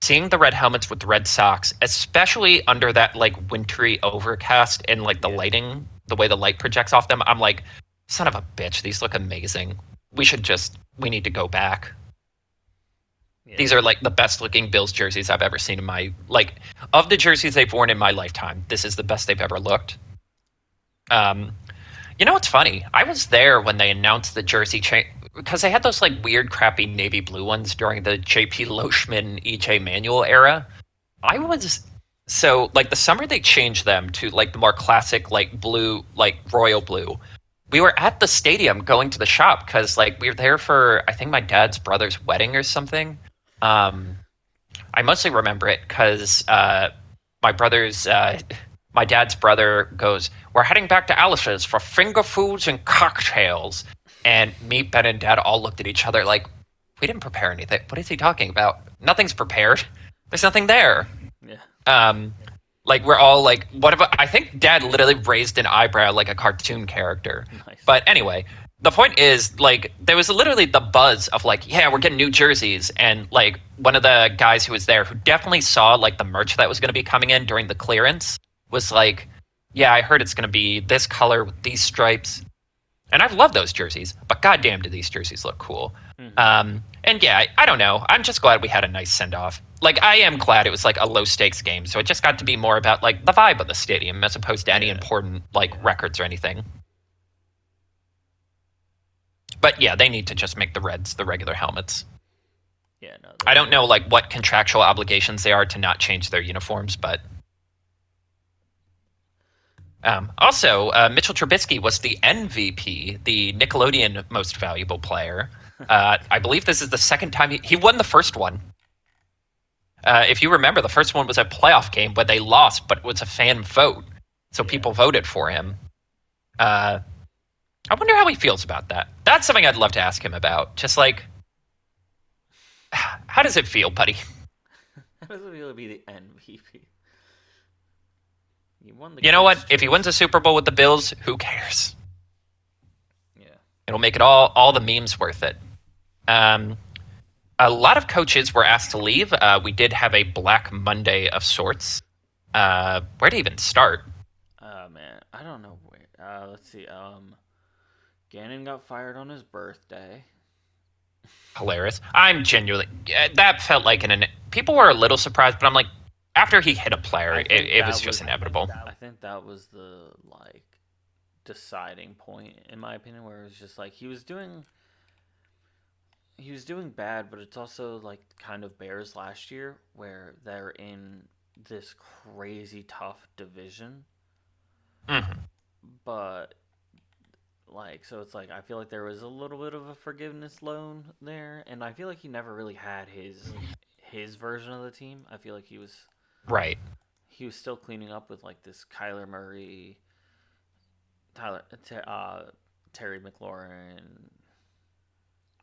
seeing the red helmets with the red socks, especially under that like wintry overcast and like the lighting, the way the light projects off them, I'm like, son of a bitch, these look amazing. We need to go back. Yeah. These are like the best looking Bills jerseys I've ever seen in my, like, of the jerseys they've worn in my lifetime, this is the best they've ever looked. You know what's funny? I was there when they announced the jersey change, because they had those like weird, crappy navy blue ones during the J.P. Loeschman, E.J. Manuel era. So like the summer they changed them to like the more classic like blue, like royal blue. We were at the stadium going to the shop because like we were there for I think my dad's brother's wedding or something. I mostly remember it because my dad's brother goes, "We're heading back to Alice's for finger foods and cocktails." And me, Ben, and Dad all looked at each other like, we didn't prepare anything. What is he talking about? Nothing's prepared. There's nothing there. Yeah. Like, we're all like, what about... I think Dad literally raised an eyebrow like a cartoon character. Nice. But anyway, the point is, like, there was literally the buzz of like, yeah, we're getting new jerseys. And like, one of the guys who was there who definitely saw like the merch that was going to be coming in during the clearance was like, yeah, I heard it's going to be this color with these stripes. And I've loved those jerseys, but goddamn do these jerseys look cool. Mm-hmm. And yeah, I don't know. I'm just glad we had a nice send-off. Like, I am glad it was like a low-stakes game, so it just got to be more about like the vibe of the stadium as opposed to any important like records or anything. But yeah, they need to just make the Reds the regular helmets. Yeah, no. I don't know like what contractual obligations they are to not change their uniforms, but... Also, Mitchell Trubisky was the MVP, the Nickelodeon Most Valuable Player. I believe this is the second time he won the first one. If you remember, the first one was a playoff game where they lost, but it was a fan vote. So people voted for him. I wonder how he feels about that. That's something I'd love to ask him about. Just like, how does it feel, buddy? How does it feel to be the MVP? You know what? If he wins a Super Bowl with the Bills, who cares? Yeah. It'll make it all the memes worth it. A lot of coaches were asked to leave. We did have a Black Monday of sorts. Where to even start? Man, I don't know where. Let's see. Gannon got fired on his birthday. Hilarious. I'm genuinely... that felt like people were a little surprised, but I'm like, after he hit a player, it was just inevitable. I think that was the like deciding point, in my opinion, where it was just like he was doing bad, but it's also like kind of Bears last year, where they're in this crazy tough division. Mm-hmm. But like, so it's like I feel like there was a little bit of a forgiveness loan there, and I feel like he never really had his version of the team. I feel like he was. Right. He was still cleaning up with like this Kyler Murray, Terry McLaurin.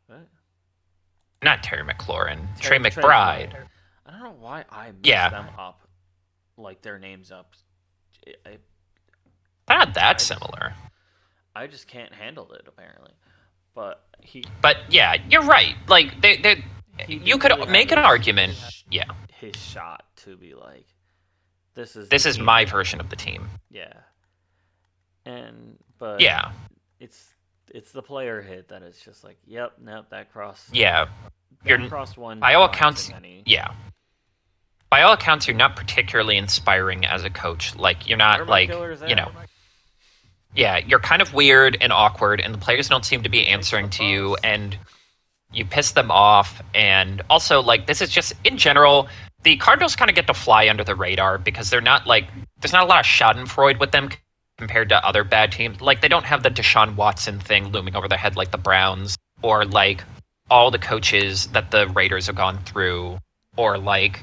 What? Not Terry McLaurin. Trey McBride. I don't know why I mixed them up, like their names up. Not that similar. I just can't handle it apparently, but yeah, you're right. Like you could really make an argument. Yeah. His shot to be like, this is my version of the team. Yeah. But yeah, it's the player hit that it's just like, yep, nope, that cross. Yeah. you're crossed one by all line too accounts, many. yeah. By all accounts, you're not particularly inspiring as a coach. Like you're Where are not my like killers you at? know, yeah, you're kind of weird and awkward, and the players don't seem to be Take the answering to you, bus. and you piss them off. And also, like this is just in general, the Cardinals kind of get to fly under the radar because they're not like there's not a lot of Schadenfreude with them compared to other bad teams. Like they don't have the Deshaun Watson thing looming over their head like the Browns, or like all the coaches that the Raiders have gone through, or like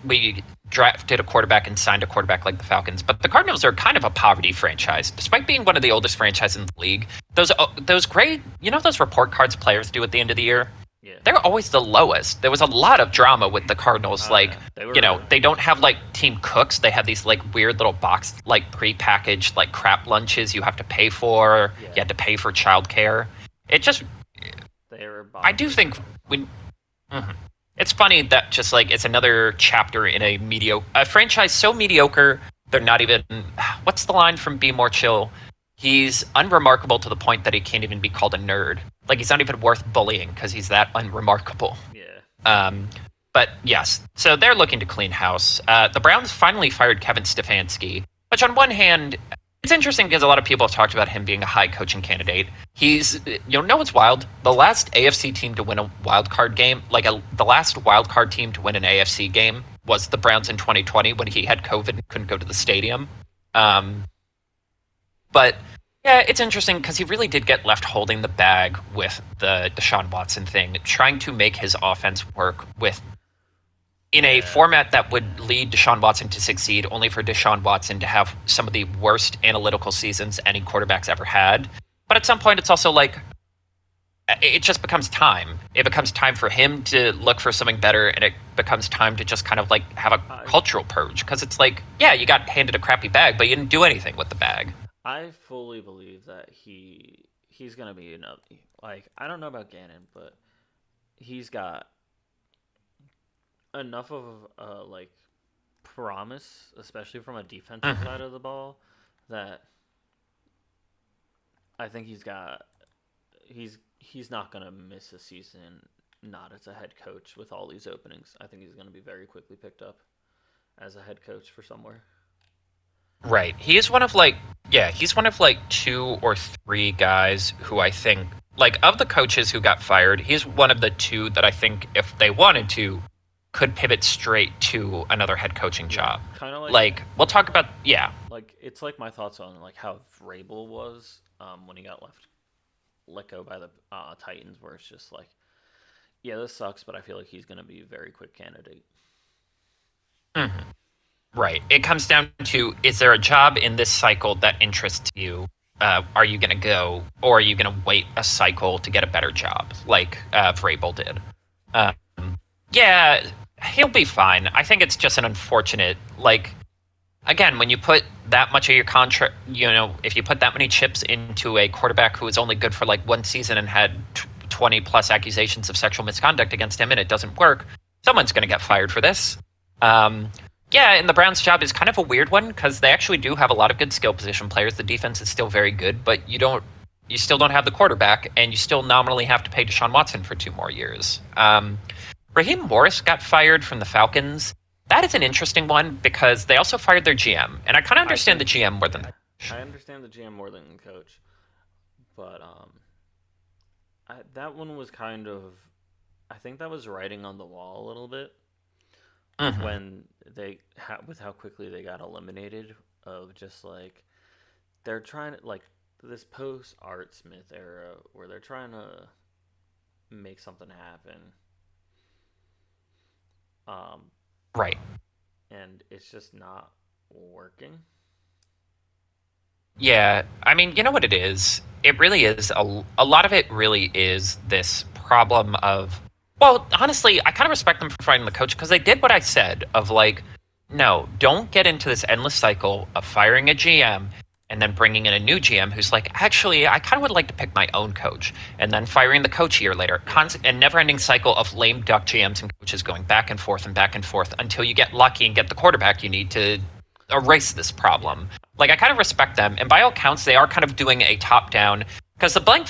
we drafted a quarterback and signed a quarterback like the Falcons. But the Cardinals are kind of a poverty franchise, despite being one of the oldest franchises in the league. Those great, those report cards players do at the end of the year. Yeah. They're always the lowest. There was a lot of drama with the Cardinals. Like, yeah. they don't have like team cooks. They have these like weird little box, like prepackaged like crap lunches you have to pay for. Yeah. You had to pay for childcare. It just, I do think we. Mhm. It's funny that just like it's another chapter in a franchise so mediocre they're not even. What's the line from Be More Chill? He's unremarkable to the point that he can't even be called a nerd. Like he's not even worth bullying because he's that unremarkable. Yeah. But yes, so they're looking to clean house. The Browns finally fired Kevin Stefanski, which on one hand, it's interesting because a lot of people have talked about him being a high coaching candidate. He's, know what's wild? The last AFC team to win a wild card game, the last wild card team to win an AFC game was the Browns in 2020 when he had COVID and couldn't go to the stadium. But yeah, it's interesting because he really did get left holding the bag with the Deshaun Watson thing, trying to make his offense work in a format that would lead Deshaun Watson to succeed, only for Deshaun Watson to have some of the worst analytical seasons any quarterback's ever had. But at some point, it's also like, it just becomes time. It becomes time for him to look for something better, and it becomes time to just kind of like have a cultural purge. Because it's like, yeah, you got handed a crappy bag, but you didn't do anything with the bag. I fully believe that he's gonna be another. Like, I don't know about Gannon, but he's got enough of like promise, especially from a defensive side of the ball, that I think he's not gonna miss a season not as a head coach with all these openings. I think he's gonna be very quickly picked up as a head coach for somewhere. Right. He's one of two or three guys who I think, like, of the coaches who got fired, he's one of the two that I think if they wanted to could pivot straight to another head coaching job. Kind of like we'll talk about, like it's like my thoughts on like how Vrabel was when he got let go by the Titans, where it's just like, yeah, this sucks, but I feel like he's going to be a very quick candidate. Mm-hmm. Right. It comes down to, is there a job in this cycle that interests you? Are you going to go, or are you going to wait a cycle to get a better job, like Vrabel did? Yeah, he'll be fine. I think it's just an unfortunate, like, again, when you put that much of your contract, if you put that many chips into a quarterback who was only good for like one season and had 20 plus accusations of sexual misconduct against him and it doesn't work, someone's going to get fired for this. Yeah, and the Browns' job is kind of a weird one because they actually do have a lot of good skill position players. The defense is still very good, but you still don't have the quarterback, and you still nominally have to pay Deshaun Watson for 2 more years. Raheem Morris got fired from the Falcons. That is an interesting one because they also fired their GM, and I kind of understand the GM more than I understand the GM more than the coach, but that one was kind of, I think that was writing on the wall a little bit. Mm-hmm. When with how quickly they got eliminated, of just like they're trying to, like, this post Art Smith era where they're trying to make something happen, right, and it's just not working. Yeah, I mean, you know what it is? It really is a lot of it really is this problem of, well, honestly, I kind of respect them for firing the coach because they did what I said of like, no, don't get into this endless cycle of firing a GM and then bringing in a new GM who's like, actually, I kind of would like to pick my own coach, and then firing the coach a year later. And never-ending cycle of lame duck GMs and coaches going back and forth until you get lucky and get the quarterback you need to erase this problem. Like, I kind of respect them, and by all counts, they are kind of doing a top-down because the Bank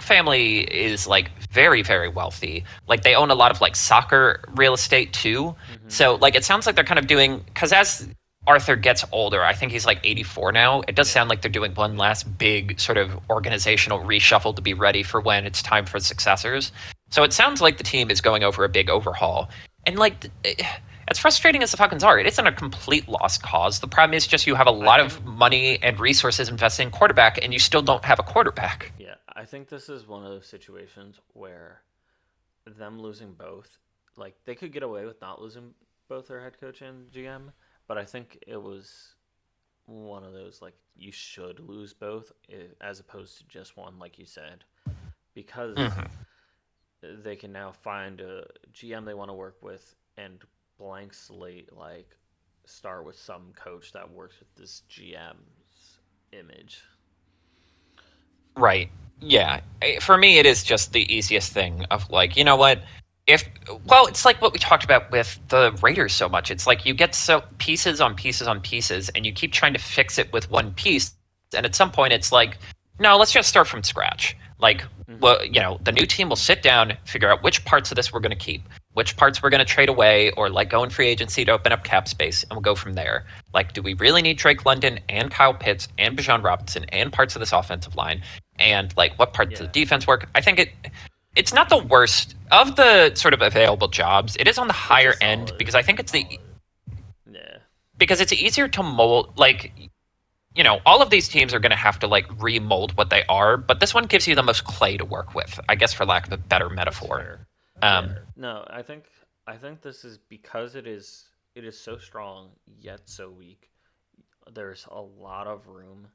family is like very, very wealthy. Like they own a lot of like soccer real estate too. Hmm. So like it sounds like they're kind of doing, because as Arthur gets older, I think he's like 84 now. It does Yeah. sound like they're doing one last big sort of organizational reshuffle to be ready for when it's time for successors. So it sounds like the team is going over a big overhaul. And like as frustrating as the Falcons are, it isn't a complete lost cause. The problem is just you have a I lot think of money and resources invested in quarterback, and you still don't have a quarterback. yeah, I think this is one of those situations where them losing both, like they could get away with not losing both their head coach and GM, but I think it was one of those like you should lose both as opposed to just one, like you said, because Hmm. they can now find a GM they want to work with and blank slate like start with some coach that works with this GM's image. Right. Yeah. For me, it is just the easiest thing of like, you know what? If well, it's like what we talked about with the Raiders so much. It's like you get so pieces on pieces on pieces, and you keep trying to fix it with one piece, and at some point, it's like, no, let's just start from scratch. Like, Hmm. well, the new team will sit down, figure out which parts of this we're going to keep, which parts we're going to trade away, or like go in free agency to open up cap space, and we'll go from there. Like, do we really need Drake London and Kyle Pitts and Bijan Robinson and parts of this offensive line? And like what parts of Yeah, the defense work. I think it's not the worst of the sort of available jobs. It is on the it's a higher end solid. because I think it's the Yeah, because it's easier to mold. Like all of these teams are going to have to like remold what they are, but this one gives you the most clay to work with, I guess, for lack of a better that's metaphor. fair. Yeah, Um, no, I think this is because it is so strong yet so weak. There's a lot of room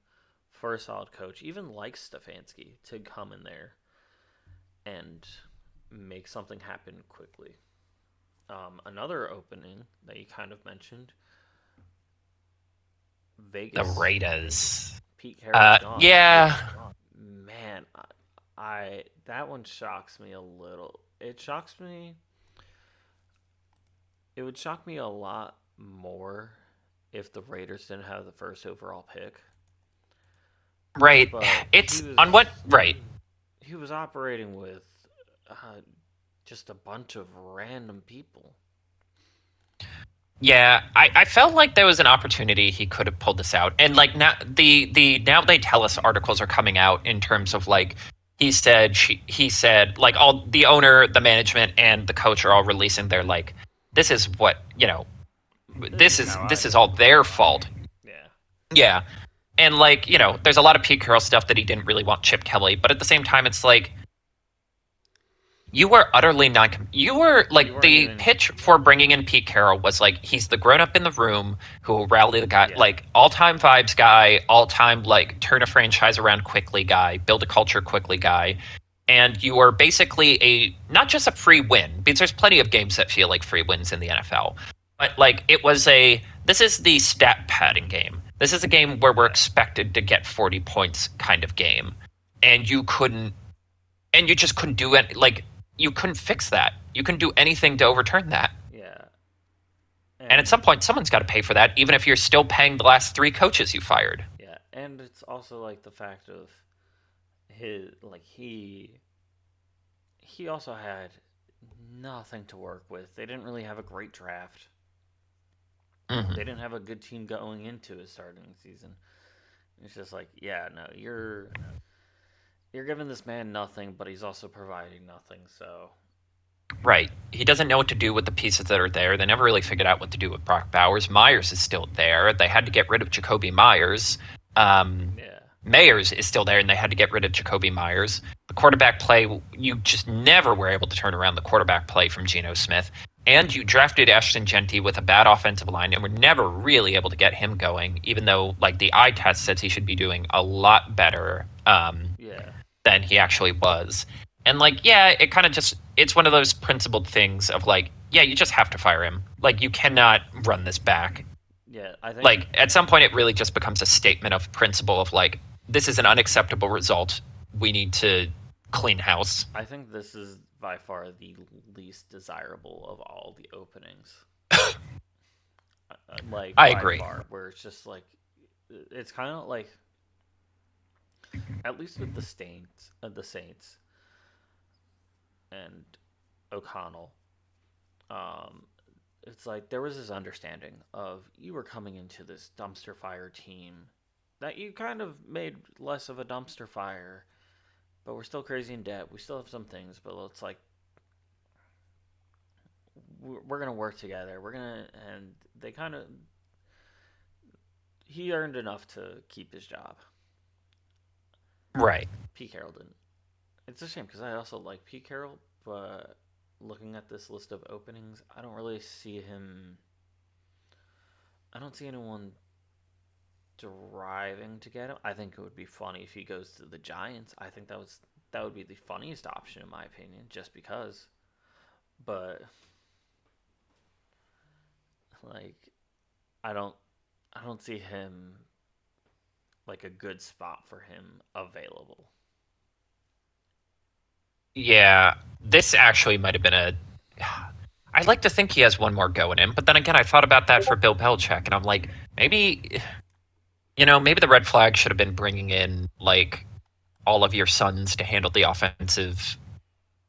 for a solid coach, even like Stefanski, to come in there and make something happen quickly. Another opening that you kind of mentioned, the Vegas. Raiders. Pete Carroll's gone. Yeah. Man, I that one shocks me a little. It shocks me. It would shock me a lot more if the Raiders didn't have the first overall pick. Right. But It's on what right. he was operating with uh, just a bunch of random people. Yeah, I felt like there was an opportunity he could have pulled this out. And like now the Now They Tell Us articles are coming out in terms of like he said like all the owner, the management, and the coach are all releasing their like this is what This is how I this is did all it. their fault. Yeah, Yeah. And like, there's a lot of Pete Carroll stuff that he didn't really want Chip Kelly, but at the same time it's like you were utterly non. You were you like weren't the even. pitch for bringing in Pete Carroll was like he's the grown up in the room who will rally the guy, Yeah, like all time vibes guy, all time like turn a franchise around quickly guy, build a culture quickly guy, and you are basically a not just a free win because there's plenty of games that feel like free wins in the NFL, but like it was a this is the stat padding game. This is a game where we're yeah, expected to get 40 points kind of game, and you just couldn't do it. Like you couldn't fix that. You couldn't do anything to overturn that. yeah. And at some And point, someone's got to pay for that, even if you're still paying the last three coaches you fired. yeah, and it's also like the fact of his like he also had nothing to work with. They didn't really have a great draft. They Hmm. didn't have a good team going into his starting season. It's just like, yeah, no, you're giving this man nothing, but he's also providing nothing. So Right. He doesn't know what to do with the pieces that are there. They never really figured out what to do with Brock Bowers. Myers is still there. They had to get rid of Jacoby Myers. Um, yeah, Mayers is still there, and they had to get rid of Jacoby Myers. The quarterback play, you just never were able to turn around the quarterback play from Geno Smith. And you drafted Ashton Genty with a bad offensive line, and were never really able to get him going, even though like the eye test says he should be doing a lot better yeah, than he actually was. And like, yeah, it kind of just it's one of those principled things of like, yeah, you just have to fire him. Like you cannot run this back. yeah. I think Like at some point it really just becomes a statement of principle of like this is an unacceptable result. We need to clean house. I think this is by far the least desirable of all the openings. Like I by agree. far, where it's just like it's kind of like At least with the Saints and O'Connell, um, it's like there was this understanding of you were coming into this dumpster fire team that you kind of made less of a dumpster fire, but we're still crazy in debt. We still have some things, but it's like we're gonna work together. And they kind of he earned enough to keep his job. Right. Pete Carroll didn't. It's a shame because I also like Pete Carroll, but looking at this list of openings, I don't really see him. I don't see anyone driving to get him. I think it would be funny if he goes to the Giants. I think that would be the funniest option in my opinion, just because. But like, I don't I don't see him like a good spot for him available. Yeah, this actually might have been a. I like to think he has one more go in him, but then again, I thought about that for Bill Belichick, and I'm like, maybe, maybe the red flag should have been bringing in like all of your sons to handle the offensive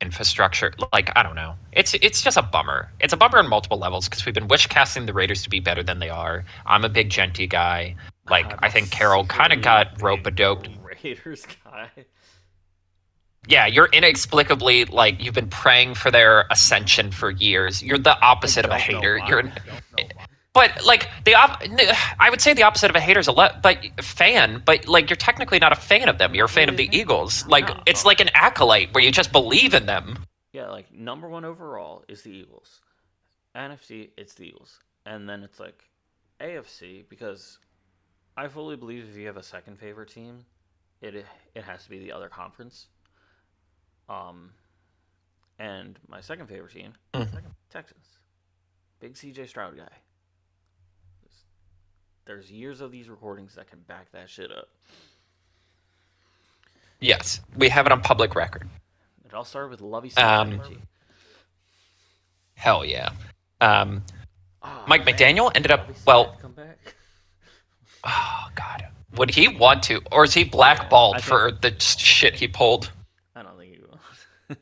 infrastructure. Like, I don't know. It's just a bummer. It's a bummer on multiple levels because we've been wish casting the Raiders to be better than they are. I'm a big Genty guy. Like, I'm I a think Carroll kind of secretly got rope a big doped. Raiders guy. Yeah, you're inexplicably like you've been praying for their ascension for years. You're the I opposite of a don't know hater. why. But like I would say the opposite of a hater is but fan. But like you're technically not a fan of them. You're a Not fan really of a the fan. Eagles. Like No. it's like an acolyte where you just believe in them. Yeah, like number one overall is the Eagles. NFC, it's the Eagles. And then it's like AFC because I fully believe if you have a second favorite team, it has to be the other conference. Um, and my second favorite team, Mhm. Texans. Big CJ Stroud guy. There's years of these recordings that can back that shit up. Yes, we have it on public record. It all started with Lovey Smith Um, energy. hell yeah. Um, Oh Mike man, McDaniel ended Lovey up Smith well. come back. Oh God, would he want to, or is he Yeah, I blackballed think for the shit he pulled? I don't think he will.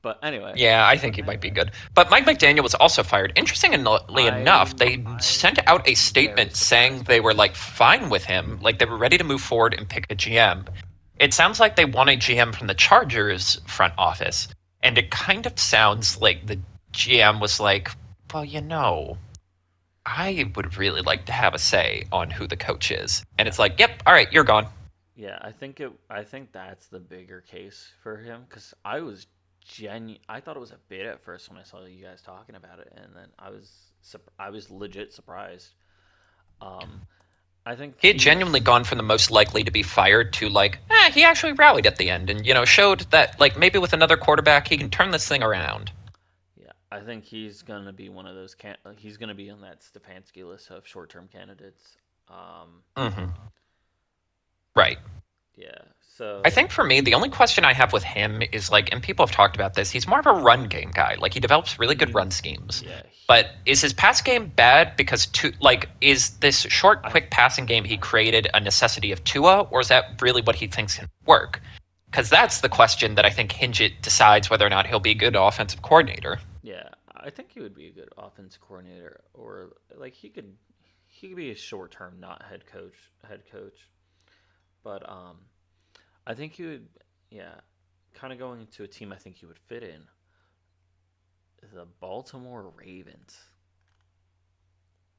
But anyway, Yeah, I think he might be good. But Mike McDaniel was also fired. Interestingly enough, they I'm sent out a very statement saying surprised by they were this. like fine with him, like they were ready to move forward and pick a GM. It sounds like they want a GM from the Chargers front office, and it kind of sounds like the GM was like, "Well, I would really like to have a say on who the coach is." And Yeah, it's like, "Yep, all right, you're gone." yeah. I think that's the bigger case for him because I thought it was a bit at first when I saw you guys talking about it, and then I was legit surprised. Um, I think He had genuinely gone from the most likely to be fired to like, he actually rallied at the end and showed that like maybe with another quarterback he can turn this thing around. yeah, I think he's gonna be one of those he's gonna be on that Stefanski list of short term candidates. Um, Hmm. Right. yeah. I So think for me the only question I have with him is like, and people have talked about this, he's more of a run game guy. Like he develops really good he, run schemes. yeah, But is his pass game bad because is this short, I quick passing game he created a necessity of Tua, or is that really what he thinks can work? Because that's the question that I think Hinchit decides whether or not he'll be a good offensive coordinator. yeah, I think he would be a good offense coordinator, or like he could be a short term, not head coach. But I think he would, yeah, kind of going into a team I think he would fit in the Baltimore Ravens.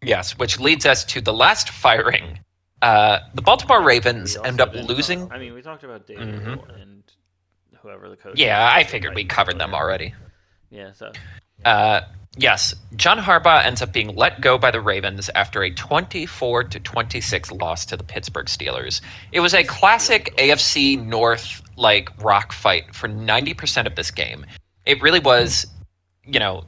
Yes, which leads us to the last firing. The Baltimore Ravens We end also up didn't talk. losing. I mean, we talked about David Hmm. Hill and whoever the coach is Yeah, I with the figured we Titans covered them earlier. already. Yeah, so Uh, yes, John Harbaugh ends up being let go by the Ravens after a 24-26 loss to the Pittsburgh Steelers. It was a missed field classic goal. AFC North like rock fight for 90% of this game. It really was.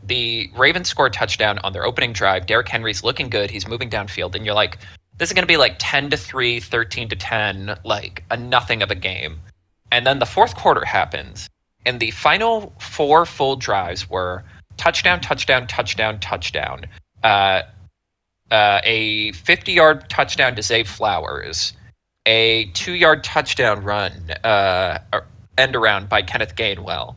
The Ravens scored a touchdown on their opening drive. Derrick Henry's looking good. He's moving downfield, and you're like, this is going to be like 10-3, 13-10, like a nothing of a game. And then the fourth quarter happens, and the final four full drives were touchdown, touchdown, touchdown, touchdown. Uh, a 50-yard touchdown to Zay Flowers, a 2-yard touchdown run, end around by Kenneth Gainwell.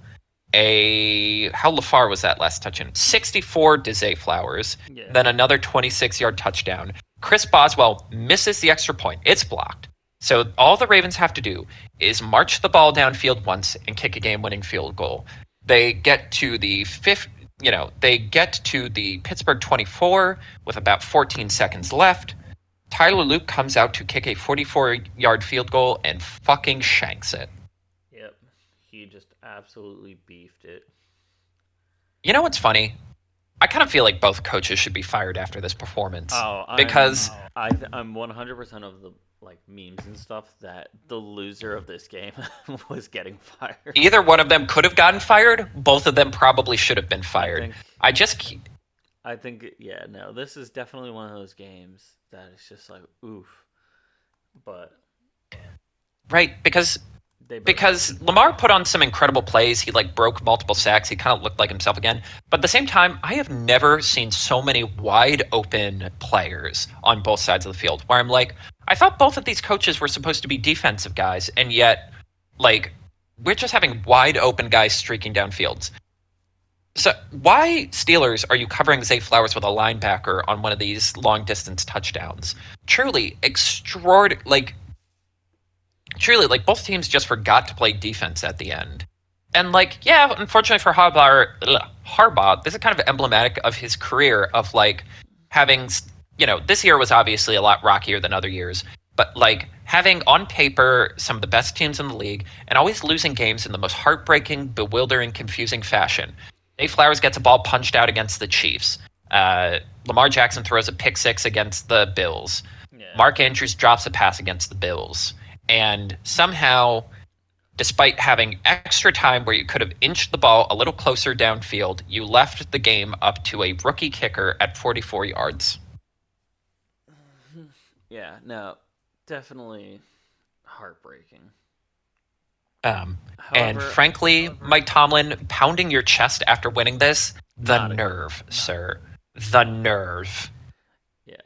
How far was that last touchdown? 64 to Zay Flowers. Yeah. Then another 26-yard touchdown. Chris Boswell misses the extra point. It's blocked. So all the Ravens have to do is march the ball downfield once and kick a game-winning field goal. They get to the Pittsburgh 24 with about 14 seconds left. Tyler Luke comes out to kick a 44-yard field goal and fucking shanks it. Yep. He just absolutely beefed it. You know what's funny? I kind of feel like both coaches should be fired after this performance. I'm 100% of the memes and stuff that the loser of this game was getting fired. Either one of them could have gotten fired. Both of them probably should have been fired. I think this is definitely one of those games that is just like oof. But right, because Lamar put on some incredible plays. He broke multiple sacks. He kind of looked like himself again. But at the same time, I have never seen so many wide open players on both sides of the field where I'm like, I thought both of these coaches were supposed to be defensive guys, and yet we're just having wide open guys streaking down fields. So why, Steelers, are you covering Zay Flowers with a linebacker on one of these long distance touchdowns? Truly both teams just forgot to play defense at the end. And unfortunately for Harbaugh, this is kind of emblematic of his career of having, this year was obviously a lot rockier than other years, but having on paper some of the best teams in the league and always losing games in the most heartbreaking, bewildering, confusing fashion. Zay Flowers gets a ball punched out against the Chiefs. Lamar Jackson throws a pick six against the Bills. Yeah. Mark Andrews drops a pass against the Bills. And somehow, despite having extra time where you could have inched the ball a little closer downfield, you left the game up to a rookie kicker at 44 yards. Yeah, no, definitely heartbreaking. And frankly, Mike Tomlin, pounding your chest after winning this, the nerve, sir. The nerve. Yeah.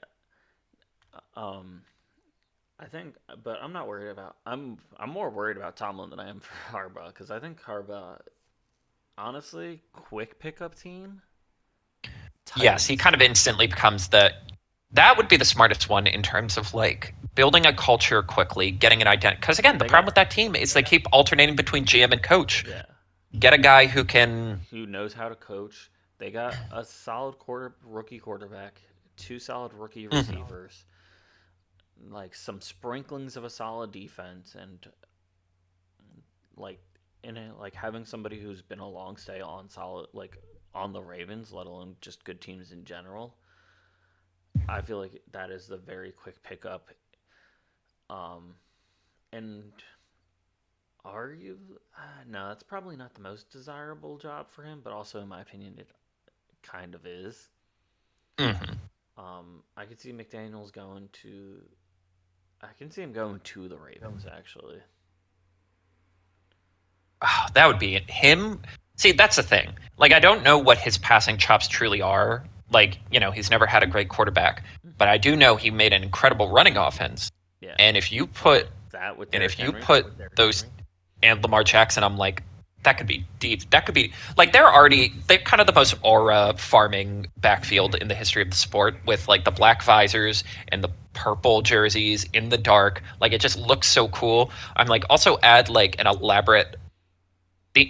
I think, but I'm not worried about. I'm more worried about Tomlin than I am for Harbaugh, because I think Harbaugh, honestly, quick pickup team. Titans. Yes, he kind of instantly becomes that would be the smartest one in terms of building a culture quickly, getting an identity. Because again, the problem with that team is they keep alternating between GM and coach. Yeah. Get a guy who knows how to coach. They got a solid rookie quarterback, 2 solid rookie receivers, some sprinklings of a solid defense, and having somebody who's been a long stay on solid on the Ravens, let alone just good teams in general. I feel like that is the very quick pickup. And no, that's probably not the most desirable job for him, but also in my opinion, it kind of is. Mm-hmm. I could see McDaniels going to. I can see him going to the Ravens, actually. Oh, that would be him. See, that's the thing. I don't know what his passing chops truly are. He's never had a great quarterback, but I do know he made an incredible running offense. Yeah. And if you put those and Lamar Jackson, I'm that could be deep. That could be they're kind of the most aura farming backfield in the history of the sport with the black visors and the purple jerseys in the dark. It just looks so cool. I'm also add an elaborate.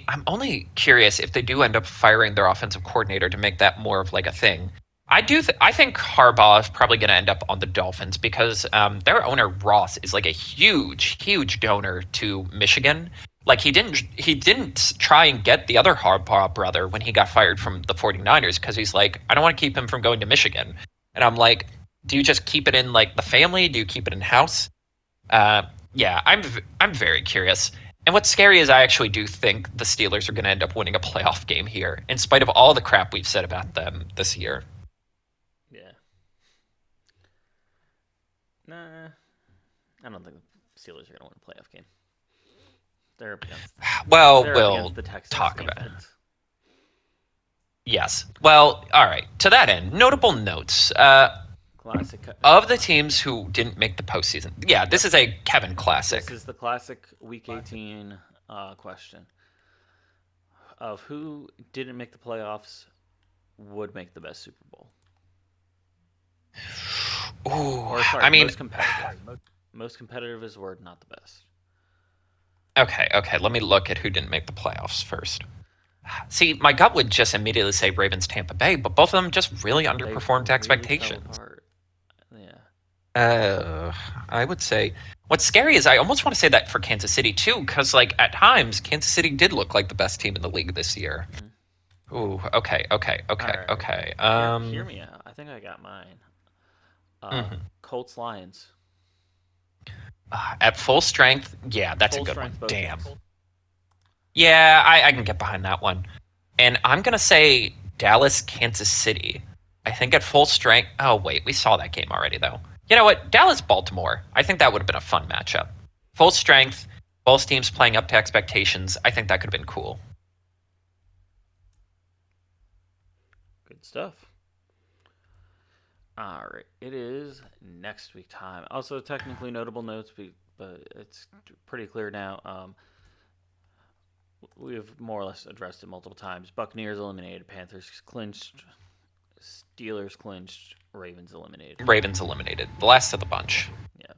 I'm only curious if they do end up firing their offensive coordinator to make that more of a thing. I think Harbaugh is probably going to end up on the Dolphins because their owner Ross is a huge donor to Michigan. He didn't try and get the other Harbaugh brother when he got fired from the 49ers because he's I don't want to keep him from going to Michigan. And I'm do you just keep it in the family? Do you keep it in house? Yeah, I'm very curious. And what's scary is I actually do think the Steelers are going to end up winning a playoff game here, in spite of all the crap we've said about them this year. Yeah. Nah, I don't think the Steelers are going to win a playoff game. They're up against. We'll the Texans talk defense. about it. Yes. Well, all right. To that end, notable notes. Classic. Of the teams who didn't make the postseason. Yeah, this Yep. is a Kevin This classic. is the classic Week 18 question of who didn't make the playoffs would make the best Super Bowl. Ooh, Or sorry, I mean, most competitive. Most competitive is the word, not the best. okay. Let me look at who didn't make the playoffs first. See, my gut would just immediately say Ravens, Tampa Bay, but both of them just really They underperformed really fell expectations. apart. Yeah. Uh, I would say what's scary is I almost want to say that for Kansas City too, because like at times Kansas City did look like the best team in the league this year. Mm-hmm. Ooh, All right. okay. Hear me out. I think I got mine. Mhm. Colts Lions. At full strength, yeah, that's a Full good one. strength both Damn. games. Yeah, I can get behind that one. And I'm gonna say Dallas, Kansas City. I think at full strength. Oh wait, we saw that game already though. You know what? Dallas, Baltimore. I think that would have been a fun matchup. Full strength, both teams playing up to expectations. I think that could have been cool. Good stuff. All right. It is next week time. Also, technically notable notes, but it's pretty clear now. We have more or less addressed it multiple times. Buccaneers eliminated, Panthers clinched, Steelers clinched, Ravens eliminated. Ravens eliminated, the last of the bunch. Yeah.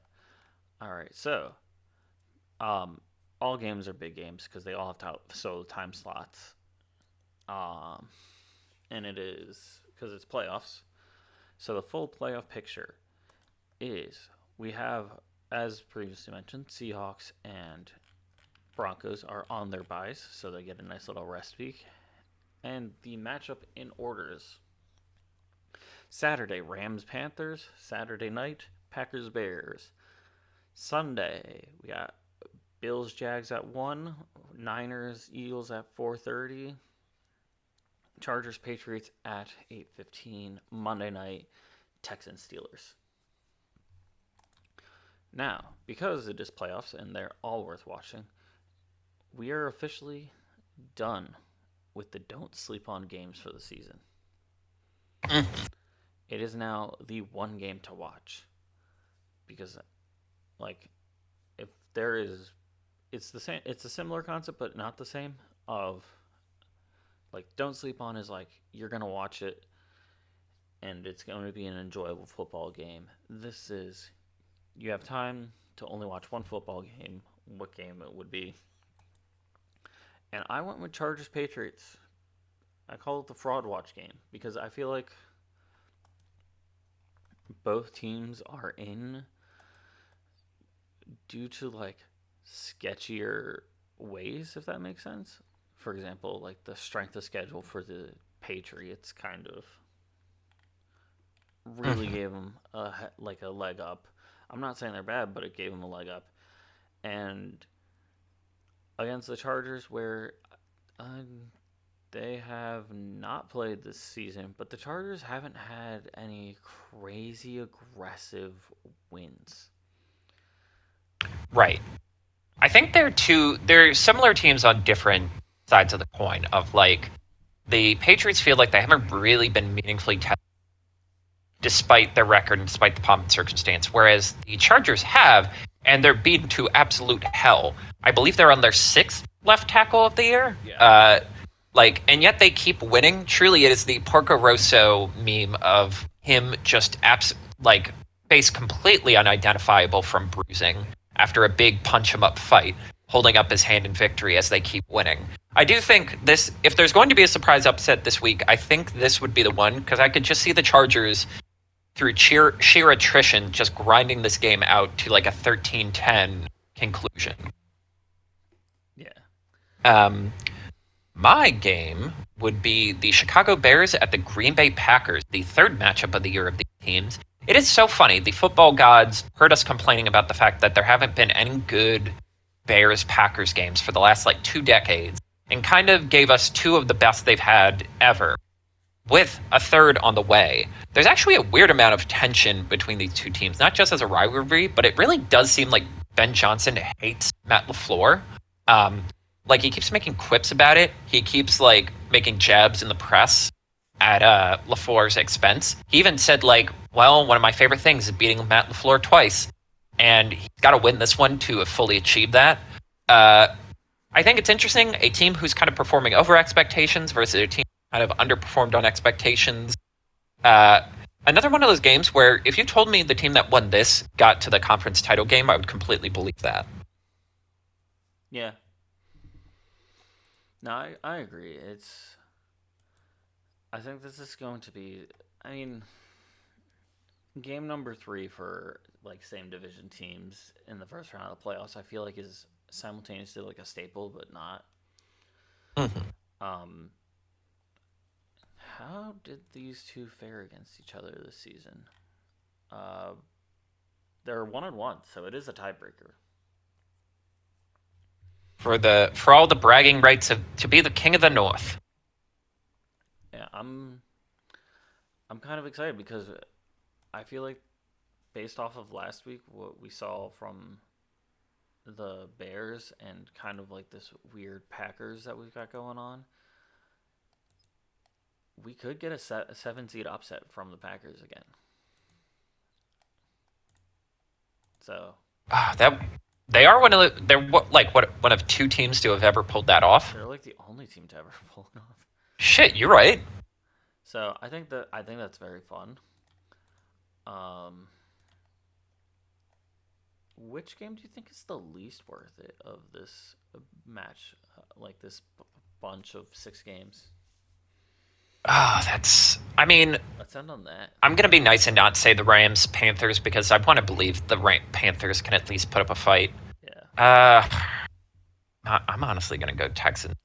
All right. So, all games are big games because they all have so time slots. Um, and it is because it's playoffs. So the full playoff picture is we have, as previously mentioned, Seahawks and Broncos are on their byes, so they get a nice little rest week. And the matchup in orders: Saturday, Rams Panthers. Saturday night, Packers Bears. Sunday, we got Bills Jags at 1, Niners Eagles at 4:30, Chargers Patriots at 8:15. Monday night, Texans Steelers. Now, because it is playoffs and they're all worth watching, we are officially done with the don't sleep on games for the season. It is now the one game to watch because, like, if there is, it's the same. It's a similar concept, but not the same. Of like, don't sleep on is like you're gonna watch it, and it's going to be an enjoyable football game. This is, you have time to only watch one football game. What game it would be? And I went with Chargers Patriots. I call it the fraud watch game because I feel like both teams are in due to like sketchier ways, if that makes sense. For example, like the strength of schedule for the Patriots kind of really gave them a leg up. I'm not saying they're bad, but it gave them a leg up. And against the Chargers, where they have not played this season, but the Chargers haven't had any crazy aggressive wins. Right. I think they're similar teams on different sides of the coin of like the Patriots feel like they haven't really been meaningfully tested despite their record and despite the pomp and circumstance, whereas the Chargers have, and they're beaten to absolute hell. I believe they're on their 6th left tackle of the year. Yeah. And yet they keep winning. Truly, it is the Porco Rosso meme of him just face completely unidentifiable from bruising after a big punch him up fight, holding up his hand in victory as they keep winning. I do think this, if there's going to be a surprise upset this week, I think this would be the one, because I could just see the Chargers, through sheer attrition, just grinding this game out to like a 13-10 conclusion. Yeah. My game would be the Chicago Bears at the Green Bay Packers, the third matchup of the year of these teams. It is so funny. The football gods heard us complaining about the fact that there haven't been any good Bears-Packers games for the last 2 decades, and kind of gave us 2 of the best they've had ever, with a third on the way. There's actually a weird amount of tension between these two teams, not just as a rivalry, but it really does seem like Ben Johnson hates Matt LaFleur. He keeps making quips about it. He keeps making jabs in the press. at LaFleur's expense. He even said, like, well, one of my favorite things is beating Matt LaFleur twice, and he's got to win this one to fully achieve that. I think it's interesting, a team who's kind of performing over expectations versus a team kind of underperformed on expectations. Another one of those games where if you told me the team that won this got to the conference title game, I would completely believe that. Yeah. No, I agree. I think this is going to be. I mean, game number 3 for like same division teams in the first round of the playoffs. I feel like is simultaneously like a staple, but not. Mm-hmm. Um, how did these two fare against each other this season? Uh, they're 1-1, so it is a tiebreaker. For all the bragging rights of to be the king of the North. Yeah, I'm kind of excited because I feel like based off of last week, what we saw from the Bears and kind of like this weird Packers that we've got going on, we could get a 7 seed upset from the Packers again. So That they are they're one of 2 teams to have ever pulled that off. they're like the only team to ever pull it off. Shit, you're right. So I think that's very fun. Which game do you think is the least worth it of this match? Like this bunch of 6 games. I mean, Let's end on that. I'm going to be nice and not say the Rams Panthers because I want to believe the Panthers can at least put up a fight. Yeah. I'm honestly going to go Texans.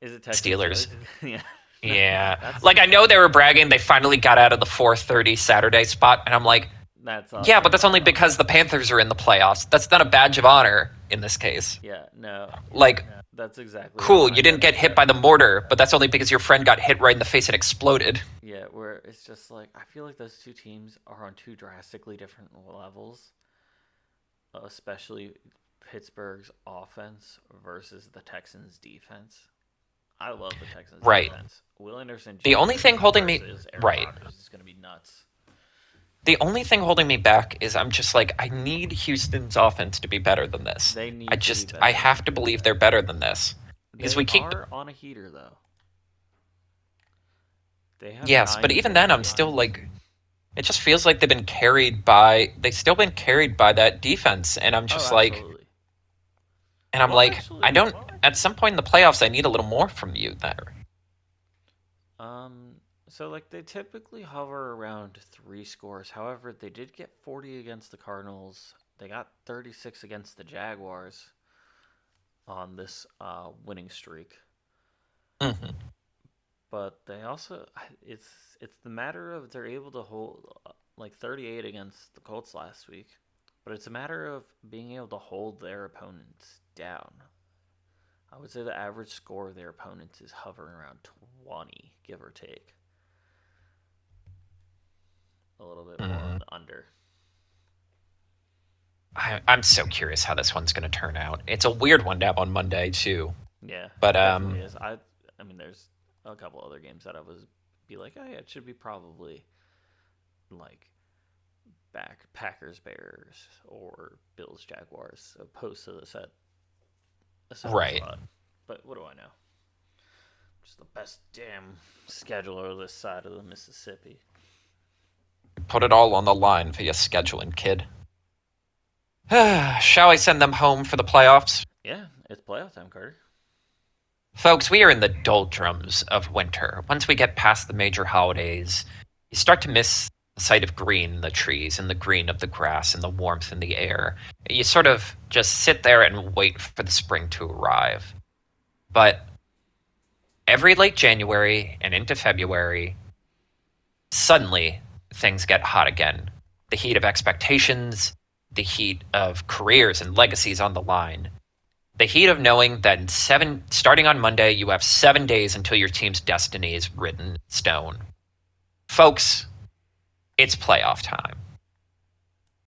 Is it Texans? Steelers? Yeah. Yeah. Like, I know they were bragging they finally got out of the 4:30 Saturday spot, and I'm like, that's yeah, but that's only because the Panthers are in the playoffs. That's not a badge of honor in this case. Yeah, no. Like, that's exactly cool, you didn't get hit by the mortar, but that's only because your friend got hit right in the face and exploded. Yeah, where it's just like, I feel like those two teams are on 2 drastically different levels, especially Pittsburgh's offense versus the Texans' defense. I love the Texans' defense. Will Anderson. The only thing holding me Rodgers is going to be nuts. The only thing holding me back is I'm just like, I need Houston's offense to be better than this. I have to believe they're better than this. Because they are on a heater, though. Yes, but even then, I'm still like, it just feels like they've still been carried by that defense. And I'm just like, and I'm at some point in the playoffs, I need a little more from you there. So, like, they typically hover around 3 scores. However, they did get 40 against the Cardinals. They got 36 against the Jaguars on this winning streak. Mm-hmm. But they also, it's the matter of they're able to hold, like, 38 against the Colts last week. But it's a matter of being able to hold their opponents down. I would say the average score of their opponents is hovering around 20, give or take. A little bit more on the under. I'm so curious how this one's going to turn out. It's a weird one to have on Monday too. Yeah, but I mean, there's a couple other games that I was be like, oh yeah, it should be probably like Packers Bears or Bills Jaguars opposed to the set right. Spot. But what do I know? Just the best damn scheduler this side of the Mississippi. Put it all on the line for your scheduling, kid. Shall I send them home for the playoffs? Yeah, it's playoff time, Carter. Folks, we are in the doldrums of winter. Once we get past the major holidays, you start to miss the sight of green in the trees and the green of the grass and the warmth in the air. You sort of just sit there and wait for the spring to arrive. But every late January and into February, suddenly things get hot again. The heat of expectations, the heat of careers and legacies on the line. The heat of knowing that starting on Monday, you have 7 days until your team's destiny is written in stone. Folks, it's playoff time.